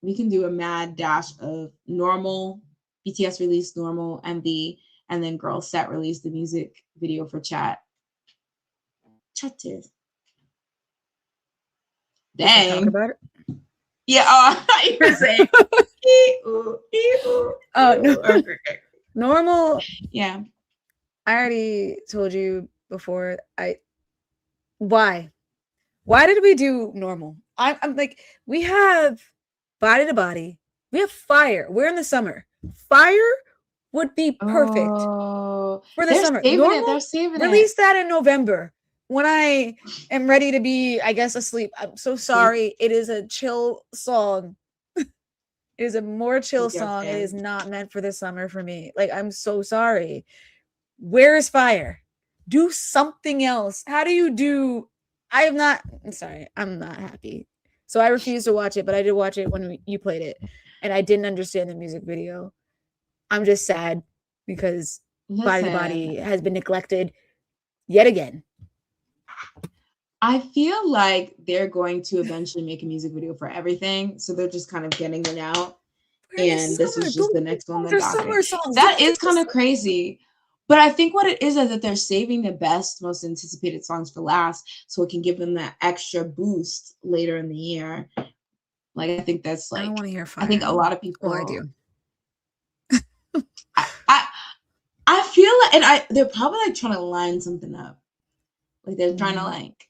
We can do a mad dash of normal. BTS released normal MV, and then Girl Set released the music video for Chat. Chatted. Dang. Talk about it? Yeah. You were saying. No. Okay. Normal. Yeah. I already told you before. Why did we do normal? I'm like, we have Body to Body. We have Fire. We're in the summer. Fire would be perfect for the summer. They're saving release that in November when I am ready to be, I guess, asleep. I'm so sorry. It is a chill song. It is a more chill song. It is not meant for the summer for me. Like, I'm so sorry. Where is Fire? Do something else. How do you do? I'm sorry. I'm not happy. So I refused to watch it, but I did watch it when you played it. And I didn't understand the music video. I'm just sad because Body to Body has been neglected yet again. I feel like they're going to eventually make a music video for everything. So they're just kind of getting it out. And this is just the next one. That is kind of crazy. But I think what it is that they're saving the best, most anticipated songs for last, so it can give them that extra boost later in the year. Like, I think that's I don't like, want to hear I think a Fire. lot of Well, I people. do. I feel like, and they're probably like trying to line something up. Like they're trying to like,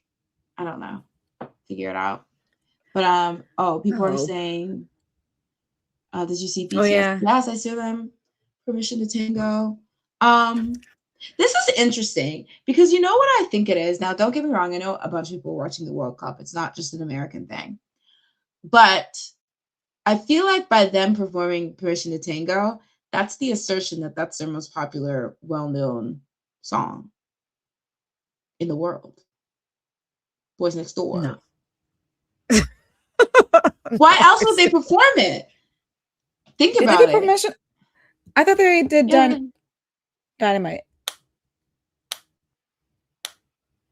I don't know, figure it out. But people are saying, did you see BTS? Oh, yeah. Yes, I saw them. Permission to Tango. This is interesting because you know what I think it is. Now, don't get me wrong. I know a bunch of people watching the World Cup. It's not just an American thing. But I feel like by them performing Permission to Tango, that's the assertion that that's their most popular, well-known song in the world. Boys Next Door. No. Why else would they perform it? Think Did about they get it. permission? I thought they did Dynamite.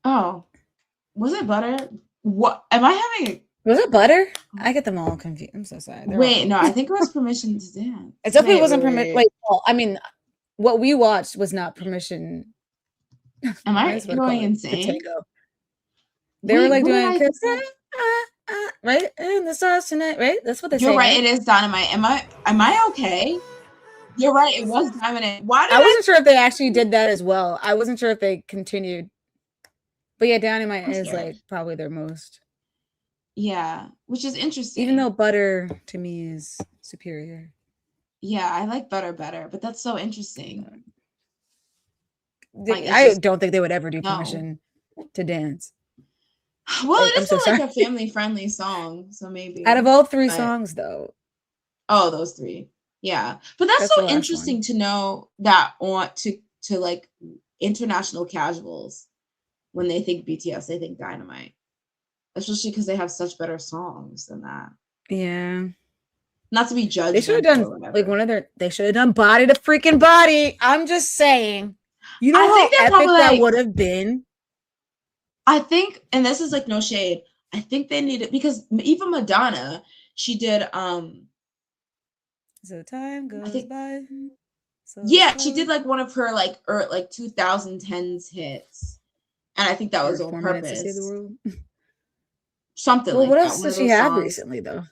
Oh, was it Butter? What am I having? Was it Butter? I get them all confused. I'm so sorry. Wait, no, I think it was Permission to Dance. It definitely wasn't permission. Like, well, I mean, what we watched was not Permission. Am I going insane? They were like doing right in the stars tonight, right? That's what they say. You're right. It is Dynamite. Am I okay? You're right. It was Dynamite. Why did I wasn't sure if they actually did that as well. I wasn't sure if they continued. But yeah, Dynamite is like probably their most. Yeah, which is interesting. Even though Butter to me is superior. Yeah, I like Butter better, but that's so interesting. Like, I don't think they would ever do Permission to Dance. Well, it is like a family-friendly song, so maybe. Out of all three songs, though. Oh, those three. Yeah, but that's so interesting to know that want to like international casuals when they think BTS, they think Dynamite, especially because they have such better songs than that. Yeah. Not to be judged. They should have done like they should have done Body to Freaking Body. I'm just saying. You know how epic that would have been? I think, and this is like no shade, I think they needed, because even Madonna, she did So time goes by. So yeah, she did like one of her like 2010s hits. And I think that was on purpose. To save the world. Something like that. Well, what else does she have recently though?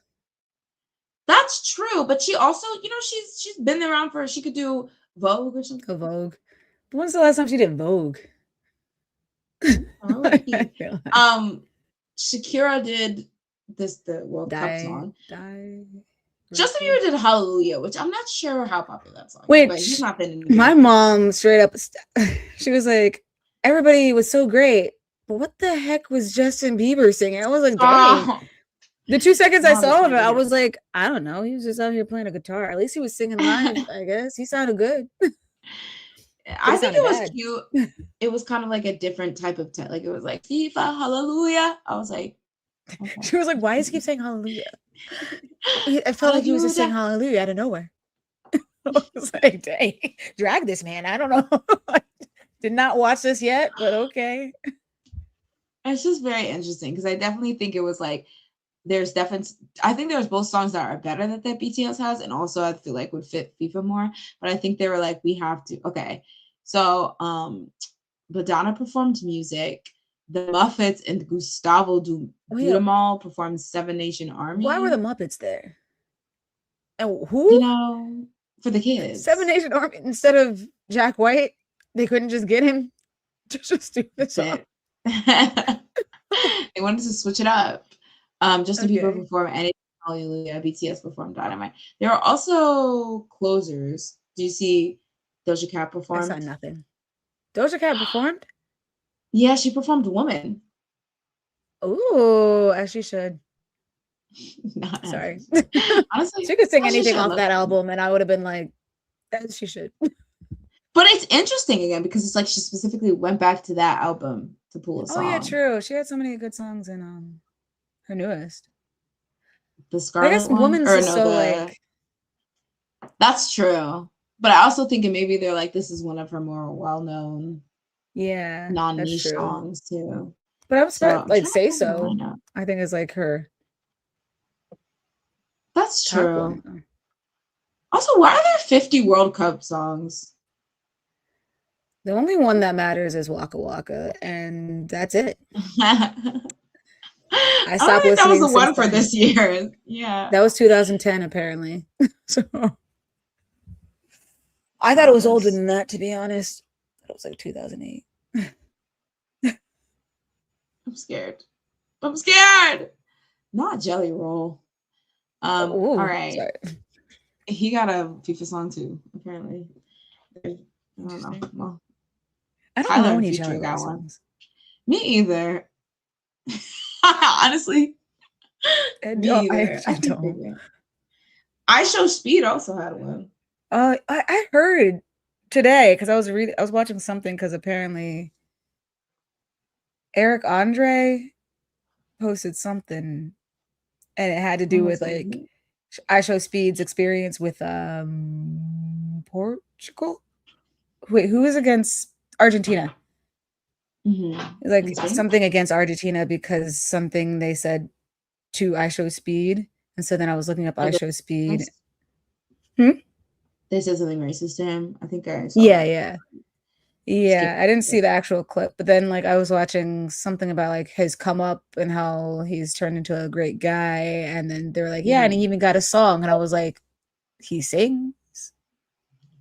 That's true, but she also, she's been around for, she could do Vogue or something. Vogue. But when's the last time she did Vogue? Shakira did the World Cup song. Justin Bieber did Hallelujah, which I'm not sure how popular that song is. But he's not been in my mom straight up, she was like, everybody was so great, but what the heck was Justin Bieber singing? I was like, dang. The 2 seconds I saw of it, I was like, I don't know. He was just out here playing a guitar. At least he was singing live, I guess. He sounded good. I think it was cute. It was kind of like a different type of like it was like FIFA Hallelujah. I was like, okay. She was like, why does he keep saying Hallelujah? I felt like he was just saying Hallelujah out of nowhere. I was like, dang, drag this man. I don't know. Did not watch this yet, but okay. It's just very interesting because I definitely think it was like I think there's both songs that are better that BTS has, and also I feel like would fit FIFA more. But I think they were like, we have to. Okay, so Madonna performed music. The Muppets and Gustavo Dudamel performed Seven Nation Army. Why were the Muppets there? And who? For the kids. Seven Nation Army instead of Jack White. They couldn't just get him to just do the song. They wanted to switch it up. Justin Bieber performed Anything Hallelujah. BTS performed Dynamite. There are also closers. Do you see Doja Cat performed? I saw nothing. Doja Cat performed? Yeah, she performed Woman. Ooh, as she should. Sorry. Honestly, she could sing anything off that album, and I would have been like, as she should. But it's interesting again because it's like she specifically went back to that album to pull a song. Oh yeah, true. She had so many good songs in her newest. The Scarlet Woman's like. That's true, but I also think maybe they're like this is one of her more well-known, non-niche songs too. But I was like Say So. I think is like her. That's true. Also, why are there 50 World Cup songs? The only one that matters is Waka Waka, and that's it. I I don't stopped think that was listening the since one for then. this year. Yeah. That was 2010, apparently. So I thought it Saw was older this. than that, to be honest. I thought it was like 2008. I'm scared. I'm scared. Not Jelly Roll. All Oh, right. sorry. He got a FIFA song too, apparently. I don't know. Interesting. Well, I don't Tyler know and any Jelly Future Roll got one. songs. Me either. Honestly, me either. I I keep don't. thinking. I Show Speed also had one. I heard today because I was watching something because apparently Eric Andre posted something and it had to What do was with like it? I Show Speed's experience with Portugal. Wait, who is against Argentina? Mm-hmm. In Like Spain? something against Argentina because something they said to I Show Speed, and so then I was looking up I Like Show Speed. racist? Hmm? They said something racist to him. I think I saw Yeah, that. yeah. Skip. Yeah, I didn't see the actual clip, but then like I was watching something about like his come up and how he's turned into a great guy, and then they were like, yeah, and he Mm-hmm. even got a song, and I was like, he sings?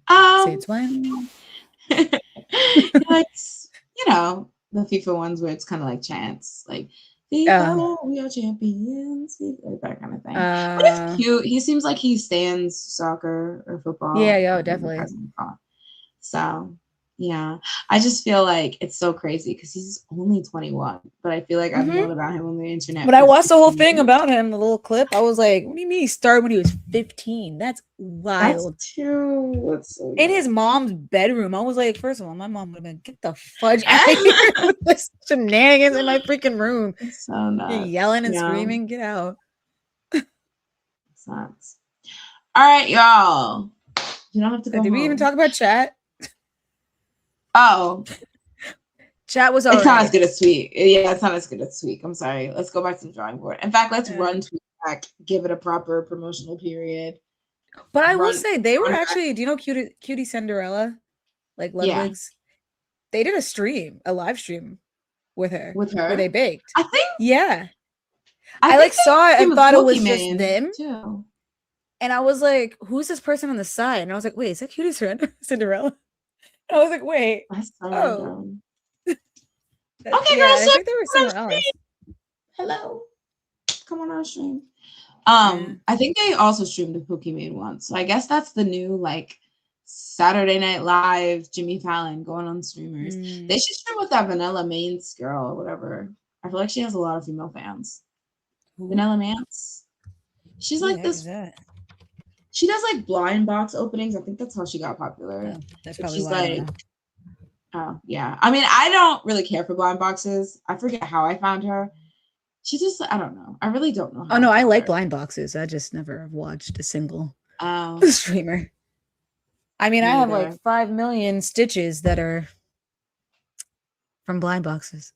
Um, Since when? he likes, the FIFA ones where it's kind of like chants, like Uh, FIFA, we are champions, FIFA, like that kind of thing. But it's uh, cute. He seems like he stands soccer or yeah, football. yo, Maybe definitely. depends on the thought. So yeah, I just feel like it's so crazy because he's only 21, but I feel like I've Hmm. known about him on the internet When I for watched the 15 whole thing years. about him, the little clip, I was like, what do you mean he started when he was 15? That's That's wild. true. That's so In his young. mom's bedroom. I was like, first of all, my mom would have been, get the fudge out of here with this shenanigans in my freaking room. It's so You're nuts. yelling and Yeah, screaming. Get out. it's nuts. All right, y'all. You don't have to go Did we even home. talk about chat? Oh, Chat was all it's not as right. good as Tweak. Yeah, it's not as good as Tweak. I'm sorry. Let's go back to the drawing board. In fact, let's run Tweak back, give it a proper promotional period. But I will Run, say they were run back. actually, do you know Cutie Cinderella? Like Yeah, Ludwig's? They did a live stream with her with where her. they baked. I think Yeah. I I like think saw it they and with thought it was just Pokemon them. too. And I was like, who's this person on the side? And I was like, wait, is that Cutie Cinderella? And I was like, wait, That's so oh. random. Okay, Yeah, girl, I so think they were come on our somewhere else. stream. Hello, come on our stream. Yeah. I think they also streamed a Pokemon once, so I guess that's the new like Saturday Night Live Jimmy Fallon going on streamers. They should stream with that Vanilla Mains girl or whatever. I feel like she has a lot of female fans. Who? Vanilla Mance. She's Who the like heck is this. that? She does like blind box openings. I think that's how she got popular. Oh, that's But probably she's why I don't like, know. oh yeah. I mean, I don't really care for blind boxes. I forget how I found her. She just, I don't know. I really don't know how Oh no, I found like her. blind boxes. I just never watched a single Oh, streamer. I mean, I have like 5 million stitches that are from blind boxes.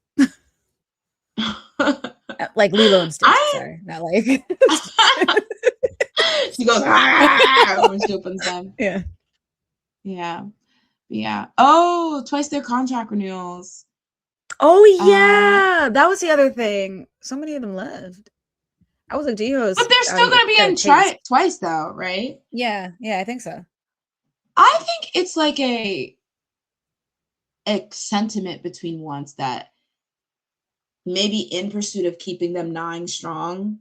Like Lilo and Stitch. Sorry, not like. She goes "Ah," when she opens them. Yeah. Yeah. Yeah. Oh, twice their contract renewals. Oh yeah, that was the other thing. So many of them left. I was like, Geo's. But they're still going to be in twice, though, right? Yeah, I think so. I think it's like a sentiment between ones that maybe in pursuit of keeping them 9 strong,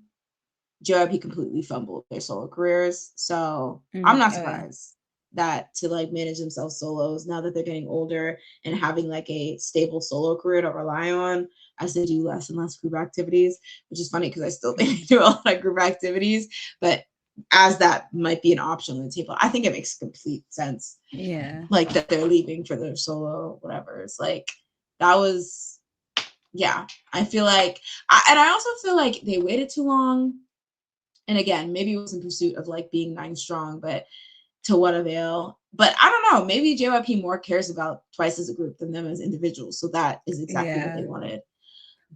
JYP completely fumbled their solo careers. So I'm not surprised that to like manage themselves solos now that they're getting older and having like a stable solo career to rely on as they do less and less group activities, which is funny because I still think they do a lot of group activities, but as that might be an option on the table, I think it makes complete sense. Yeah. Like that they're leaving for their solo, whatever. It's like that was, yeah. I feel like, I also feel like they waited too long. And again, maybe it was in pursuit of like being 9 strong, but to what avail? But I don't know. Maybe JYP more cares about Twice as a group than them as individuals. So that is exactly what they wanted.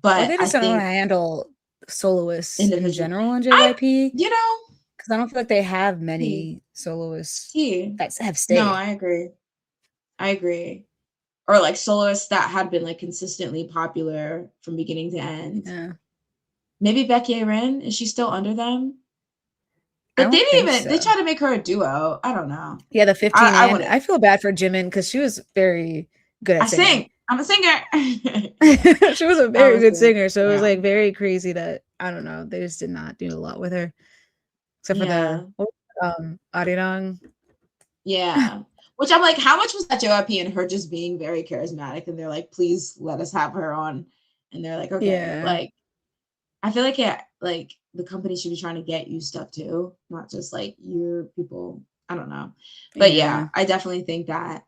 But or they just don't know how to handle soloists in general in JYP. Because I don't feel like they have many soloists that have stayed. No, I agree. or like soloists that had been like consistently popular from beginning to end. Yeah. Maybe Becky Rin, is she still under them? I But they don't didn't think even, they so. tried to make her a duo. I don't know. Yeah, the 15 I and wouldn't. I feel bad for Jimin because she was very good I at singing. sing. I'm a singer. Yeah. She was a I very was good saying, singer, so it was yeah. like very crazy that I don't know, they just did not do a lot with her. Except for Yeah. the Arirang. Yeah. Which I'm like, how much was that JYP and her just being very charismatic? And they're like, please let us have her on. And they're like, okay. Yeah. Like, I feel like like the company should be trying to get you stuff too, not just like your people. I don't know. But Yeah. yeah, I definitely think that.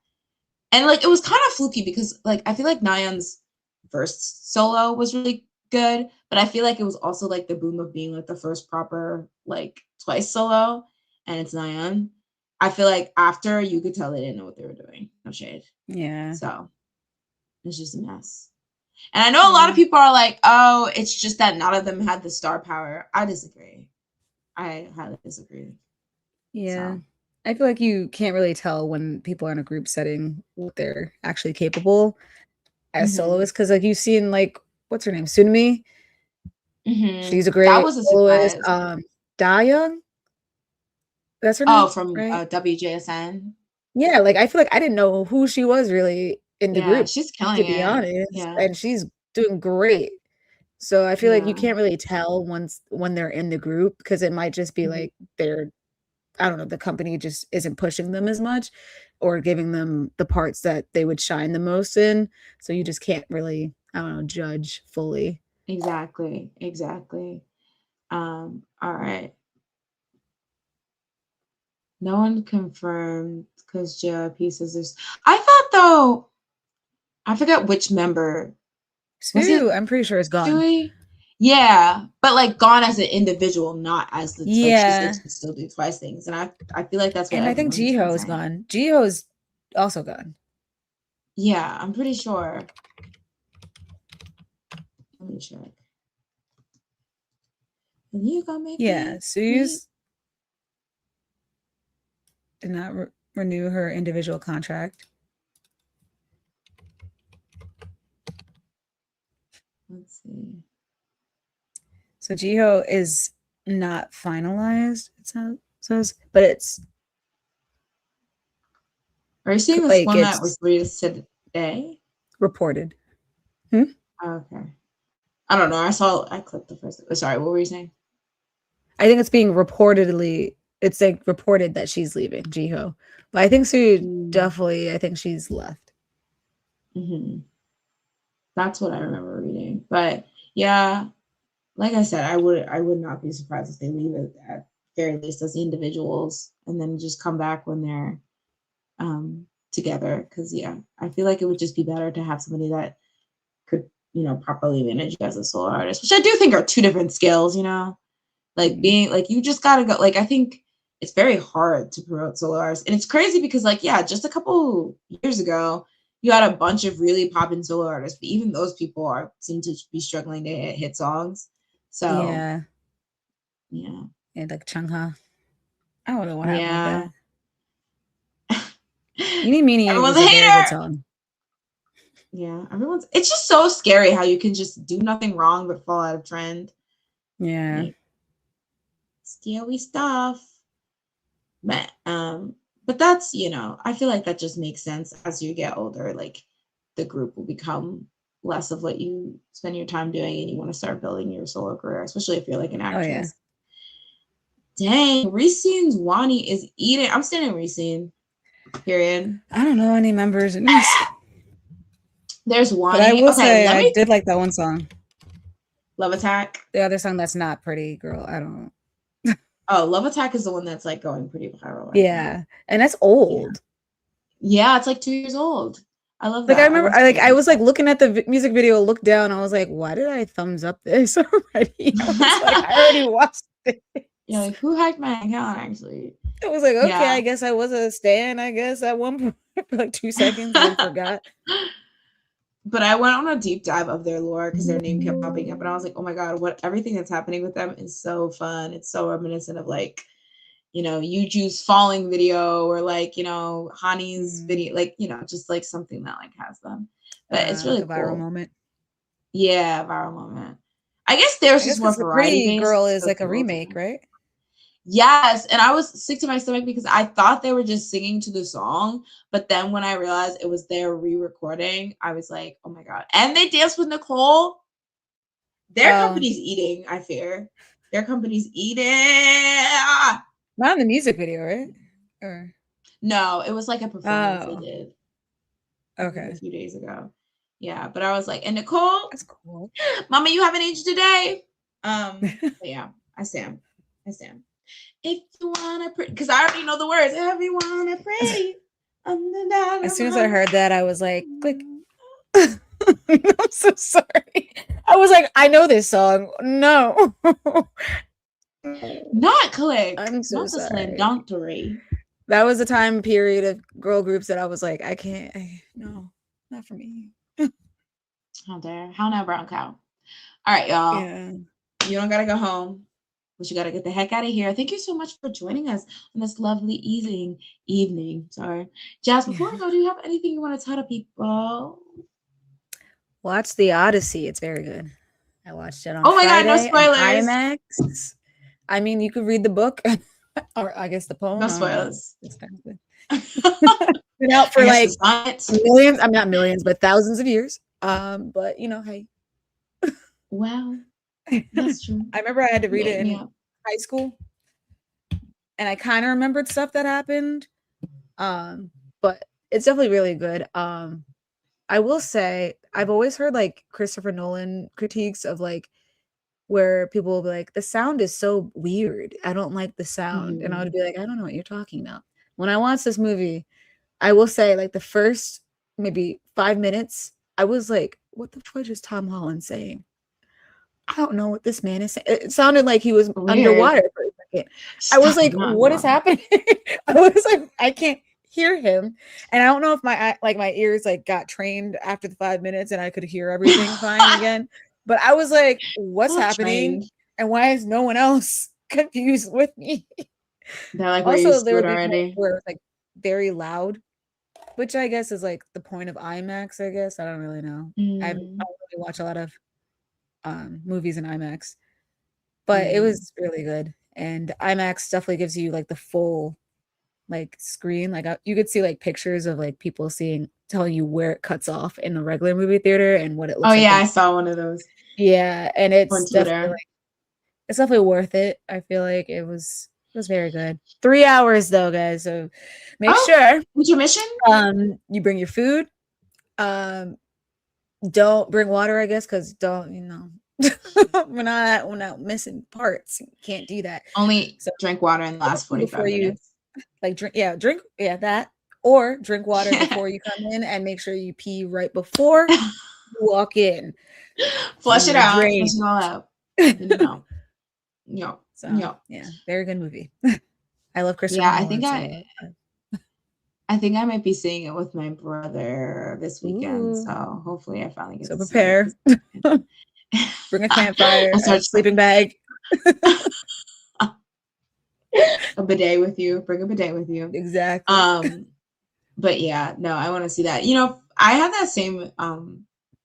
And like it was kind of fluky because like I feel like Nayeon's first solo was really good, but I feel like it was also like the boom of being like the first proper like twice solo, and it's Nayeon. I feel like after you could tell they didn't know what they were doing. No shade. Yeah. So it's just a mess. And I know a lot of people are like, oh, it's just that none of them had the star power. I disagree. I highly disagree. Yeah. So. I feel like you can't really tell when people are in a group setting what they're actually capable as soloists because like you've seen like what's her name? Sunmi. She's a That great was a soloist. surprise. Dayoung. That's her Oh, name, from right? WJSN. Yeah, like I feel like I didn't know who she was really in the Yeah, group, she's to killing be it. honest, Yeah. and she's doing great. So I feel like you Yeah. can't really tell when they're in the group because it might just be Mhm. like they're I don't know, the company just isn't pushing them as much or giving them the parts that they would shine the most in. So you just can't really, I don't know, judge fully. Exactly. Exactly. All right. No one confirmed because JYP says there's. I thought though, I forget which member. Was it Sue, I'm pretty sure is gone. Sui? Yeah, but like gone as an individual, not as the like she said Yeah. she could still do twice things, and I feel like that's what And I think everyone's been Jiho is saying. gone. Jiho is also gone. Yeah, I'm pretty sure. Let me check. And you gonna make Yeah. me. Sue's did not renew her individual contract. Let's see. So Jiho is not finalized, it says, but it's Are you seeing this like one that it's was released today? reported. Hmm? Okay. I don't know. I clicked the first. Sorry, what were you saying? I think it's being reportedly, it's like reported that she's leaving Jiho. But I think Sue definitely, I think she's left. Mm-hmm. That's what I remember reading. But yeah, like I said, I would not be surprised if they leave it at very least as individuals and then just come back when they're together. Because yeah, I feel like it would just be better to have somebody that could, properly manage you as a solo artist, which I do think are two different skills, like being like you just gotta go. Like I think it's very hard to promote solo artists, and it's crazy because like yeah, just a couple years ago, you had a bunch of really poppin' solo artists, but even those people seem to be struggling to hit songs. So Yeah. yeah, And like Chungha. I don't know what happened with yeah. that. Eeny Meeny Everyone's was a a very good hater. song. Yeah, it's just so scary how you can just do nothing wrong but fall out of trend. Yeah. Like, scary stuff. But that's, I feel like that just makes sense as you get older. Like the group will become less of what you spend your time doing and you want to start building your solo career, especially if you're like an Oh yeah. actress. Dang, Recine's Wani is eating. I'm standing Recine. Period. I don't know any members in this. There's But I Wani. will Okay, say let I me did like that one song. Love Attack. The other song that's not pretty, girl. I don't know. Oh, Love Attack is the one that's like going pretty viral right Yeah. now. And that's Yeah. old. Yeah, it's like 2 years old. I love Like I that. I remember love hearing I was like that. looking at the music video, looked down, I was like, why did I thumbs up this already? I was like, I already watched it. Yeah, like who hacked my account actually? I was like, okay, Yeah. I guess I was a stan, I guess, at one point for like 2 seconds and then forgot. But I went on a deep dive of their lore because their name kept popping up, and I was like, oh my god, what everything that's happening with them is so fun. It's so reminiscent of like Yuju's falling video, or like, Hani's video, like, just like something that like has them. But it's really like a viral cool. moment. Yeah, viral moment. I guess there's just more The variety Pretty based. Girl is so like a people remake, right? Yes, and I was sick to my stomach because I thought they were just singing to the song, but then when I realized it was their re-recording, I was like, oh my god. And they danced with Nicole. Their company's eating, I fear. Their company's eating. Not in the music video, right? Or no, it was like a performance they did. Okay. A few days ago. Yeah, but I was like, and Nicole, that's cool. Mama, you haven't aged today. But yeah, I stand. If you wanna pretty, because I already know the words. If you wanna pretty. As soon as I heard that, I was like, click. I'm so sorry. I was like, I know this song. No. Not click. I'm so sorry. Slam dunkery. That was a time period of girl groups that I was like, I can't. No, not for me. How dare? How now, brown cow? All right, y'all. Yeah. You don't gotta go home, but you gotta get the heck out of here. Thank you so much for joining us on this lovely evening. Sorry, Jazz. Before we go, do you have anything you want to tell the people? Watch The Odyssey. It's very good. I watched it on Friday. God, no spoilers. IMAX. I mean, you could read the book, or I guess the poem. No spoilers. It's kind of good. Been out for like millions. I'm not millions, but thousands of years. But hey. Wow, that's true. I remember I had to read it in high school, and I kind of remembered stuff that happened. But it's definitely really good. I will say I've always heard like Christopher Nolan critiques of like where people will be like, the sound is so weird. I don't like the sound. And I would be like, I don't know what you're talking about. When I watched this movie, I will say like the first maybe 5 minutes, I was like, what the fudge is Tom Holland saying? I don't know what this man is saying. It sounded like he was underwater for a second. I was like, what is happening? I was like, I can't hear him. And I don't know if my ears like got trained after the 5 minutes and I could hear everything fine again. But I was like, what's happening? Trained. And why is no one else confused with me? They're like, also, there were already where it's like very loud, which I guess is like the point of IMAX, I guess. I don't really know. I don't really watch a lot of movies in IMAX. But it was really good. And IMAX definitely gives you like the full like screen. Like you could see like pictures of like people telling you where it cuts off in the regular movie theater and what it looks like. Oh yeah, I saw one of those. Yeah, and it's definitely worth it. I feel like it was very good. 3 hours though, guys. So make sure. What's your mission? You bring your food. Don't bring water, I guess, because we're not missing parts. You can't do that. Only drink water in the last 45 minutes. Drink that, or drink water before you come in, and make sure you pee right before you walk in. Flush it out. Flush it all out. Yeah, very good movie. I love Christopher. Yeah, I think I might be seeing it with my brother this weekend. Ooh. So hopefully I finally get to prepare. Bring a campfire, a sleeping bag. A bidet with you. Bring a bidet with you. Exactly. But yeah, no, I want to see that. I had that same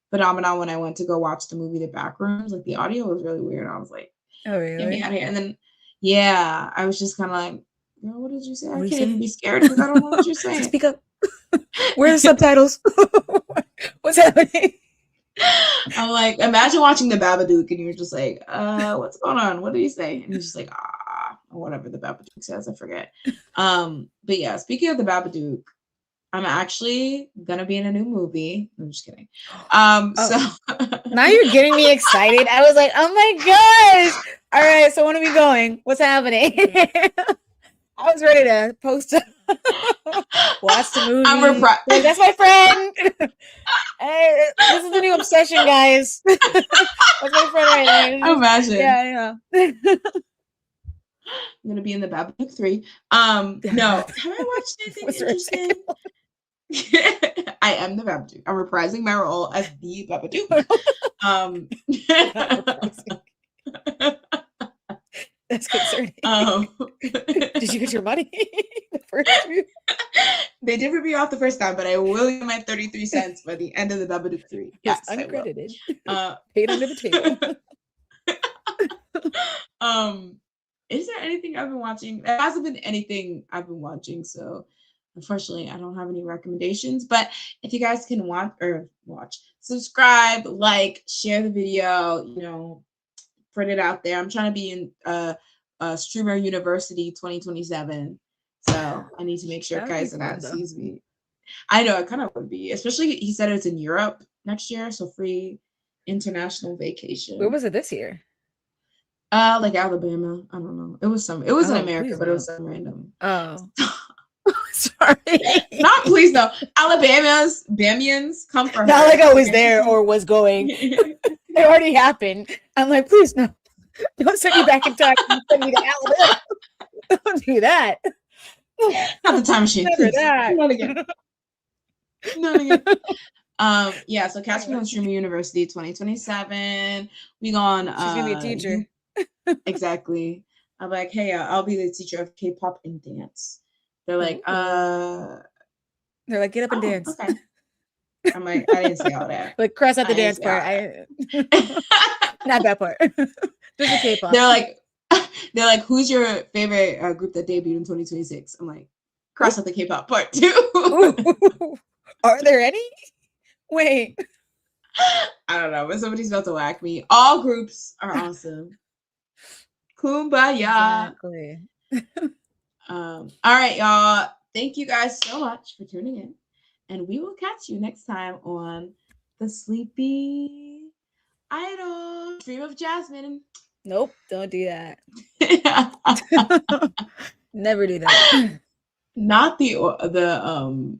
phenomenon when I went to go watch the movie The Backrooms. Like the audio was really weird. I was like, oh really? Get me out of here. And then I was just kind of like, what did you say? I can't even be scared because I don't know what you're saying. Speak up. Where are the subtitles? What's happening? I'm like, imagine watching The Babadook and you're just like, what's going on? What did he say? And he's just like, or whatever The Babadook says. I forget. But yeah, speaking of The Babadook, I'm actually gonna be in a new movie. I'm just kidding. So now you're getting me excited. I was like, oh my gosh. All right, so when are we going? What's happening? I was ready to post watch the movie. Like, that's my friend. Hey, this is the new obsession, guys. That's my friend right there. Imagine. Yeah. I'm gonna be in The Babadook 3. No, have I watched anything interesting? I am the Babadook. I'm reprising my role as the Babadook. That's concerning. Did you get your money? The first few? They did rip me off the first time, but I will get my 33 cents by the end of the Babadook 3. Yes, It's uncredited. I will. Paid under the table. Is there anything I've been watching? There hasn't been anything I've been watching, so unfortunately I don't have any recommendations. But if you guys can watch, subscribe, like, share the video, put it out there. I'm trying to be in Streamer University 2027. So I need to make sure Kaizen sees me. I know, it kind of would be. Especially, he said it's in Europe next year, so free international vacation. Where was it this year? Like Alabama. I don't know. It was in America, but it was some random. Oh. Sorry. Not please no. Bamians come for her. Not like I was there or was going. It already happened. I'm like, please no. Don't send me back in time and send me to Alabama. Don't do that. Not the time machine. Never that. Not again. Not again. Yeah, so catch me on Streamer University 2027. We gone. She's gonna be a teacher. Exactly. I'm like, hey, I'll be the teacher of K-pop and dance. They're like, They're like, get up and dance. Okay. I'm like, I didn't say all that. Like, cross out the dance part. Not that part. Just the K-pop. They're like, who's your favorite group that debuted in 2026? I'm like, cross out the K-pop part too. Are there any? Wait. I don't know, but somebody's about to whack me. All groups are awesome. Kumbaya. Exactly. All right, y'all. Thank you guys so much for tuning in. And we will catch you next time on the Sleepy Idol Dream of Jasmine. Nope, don't do that. Never do that. Not the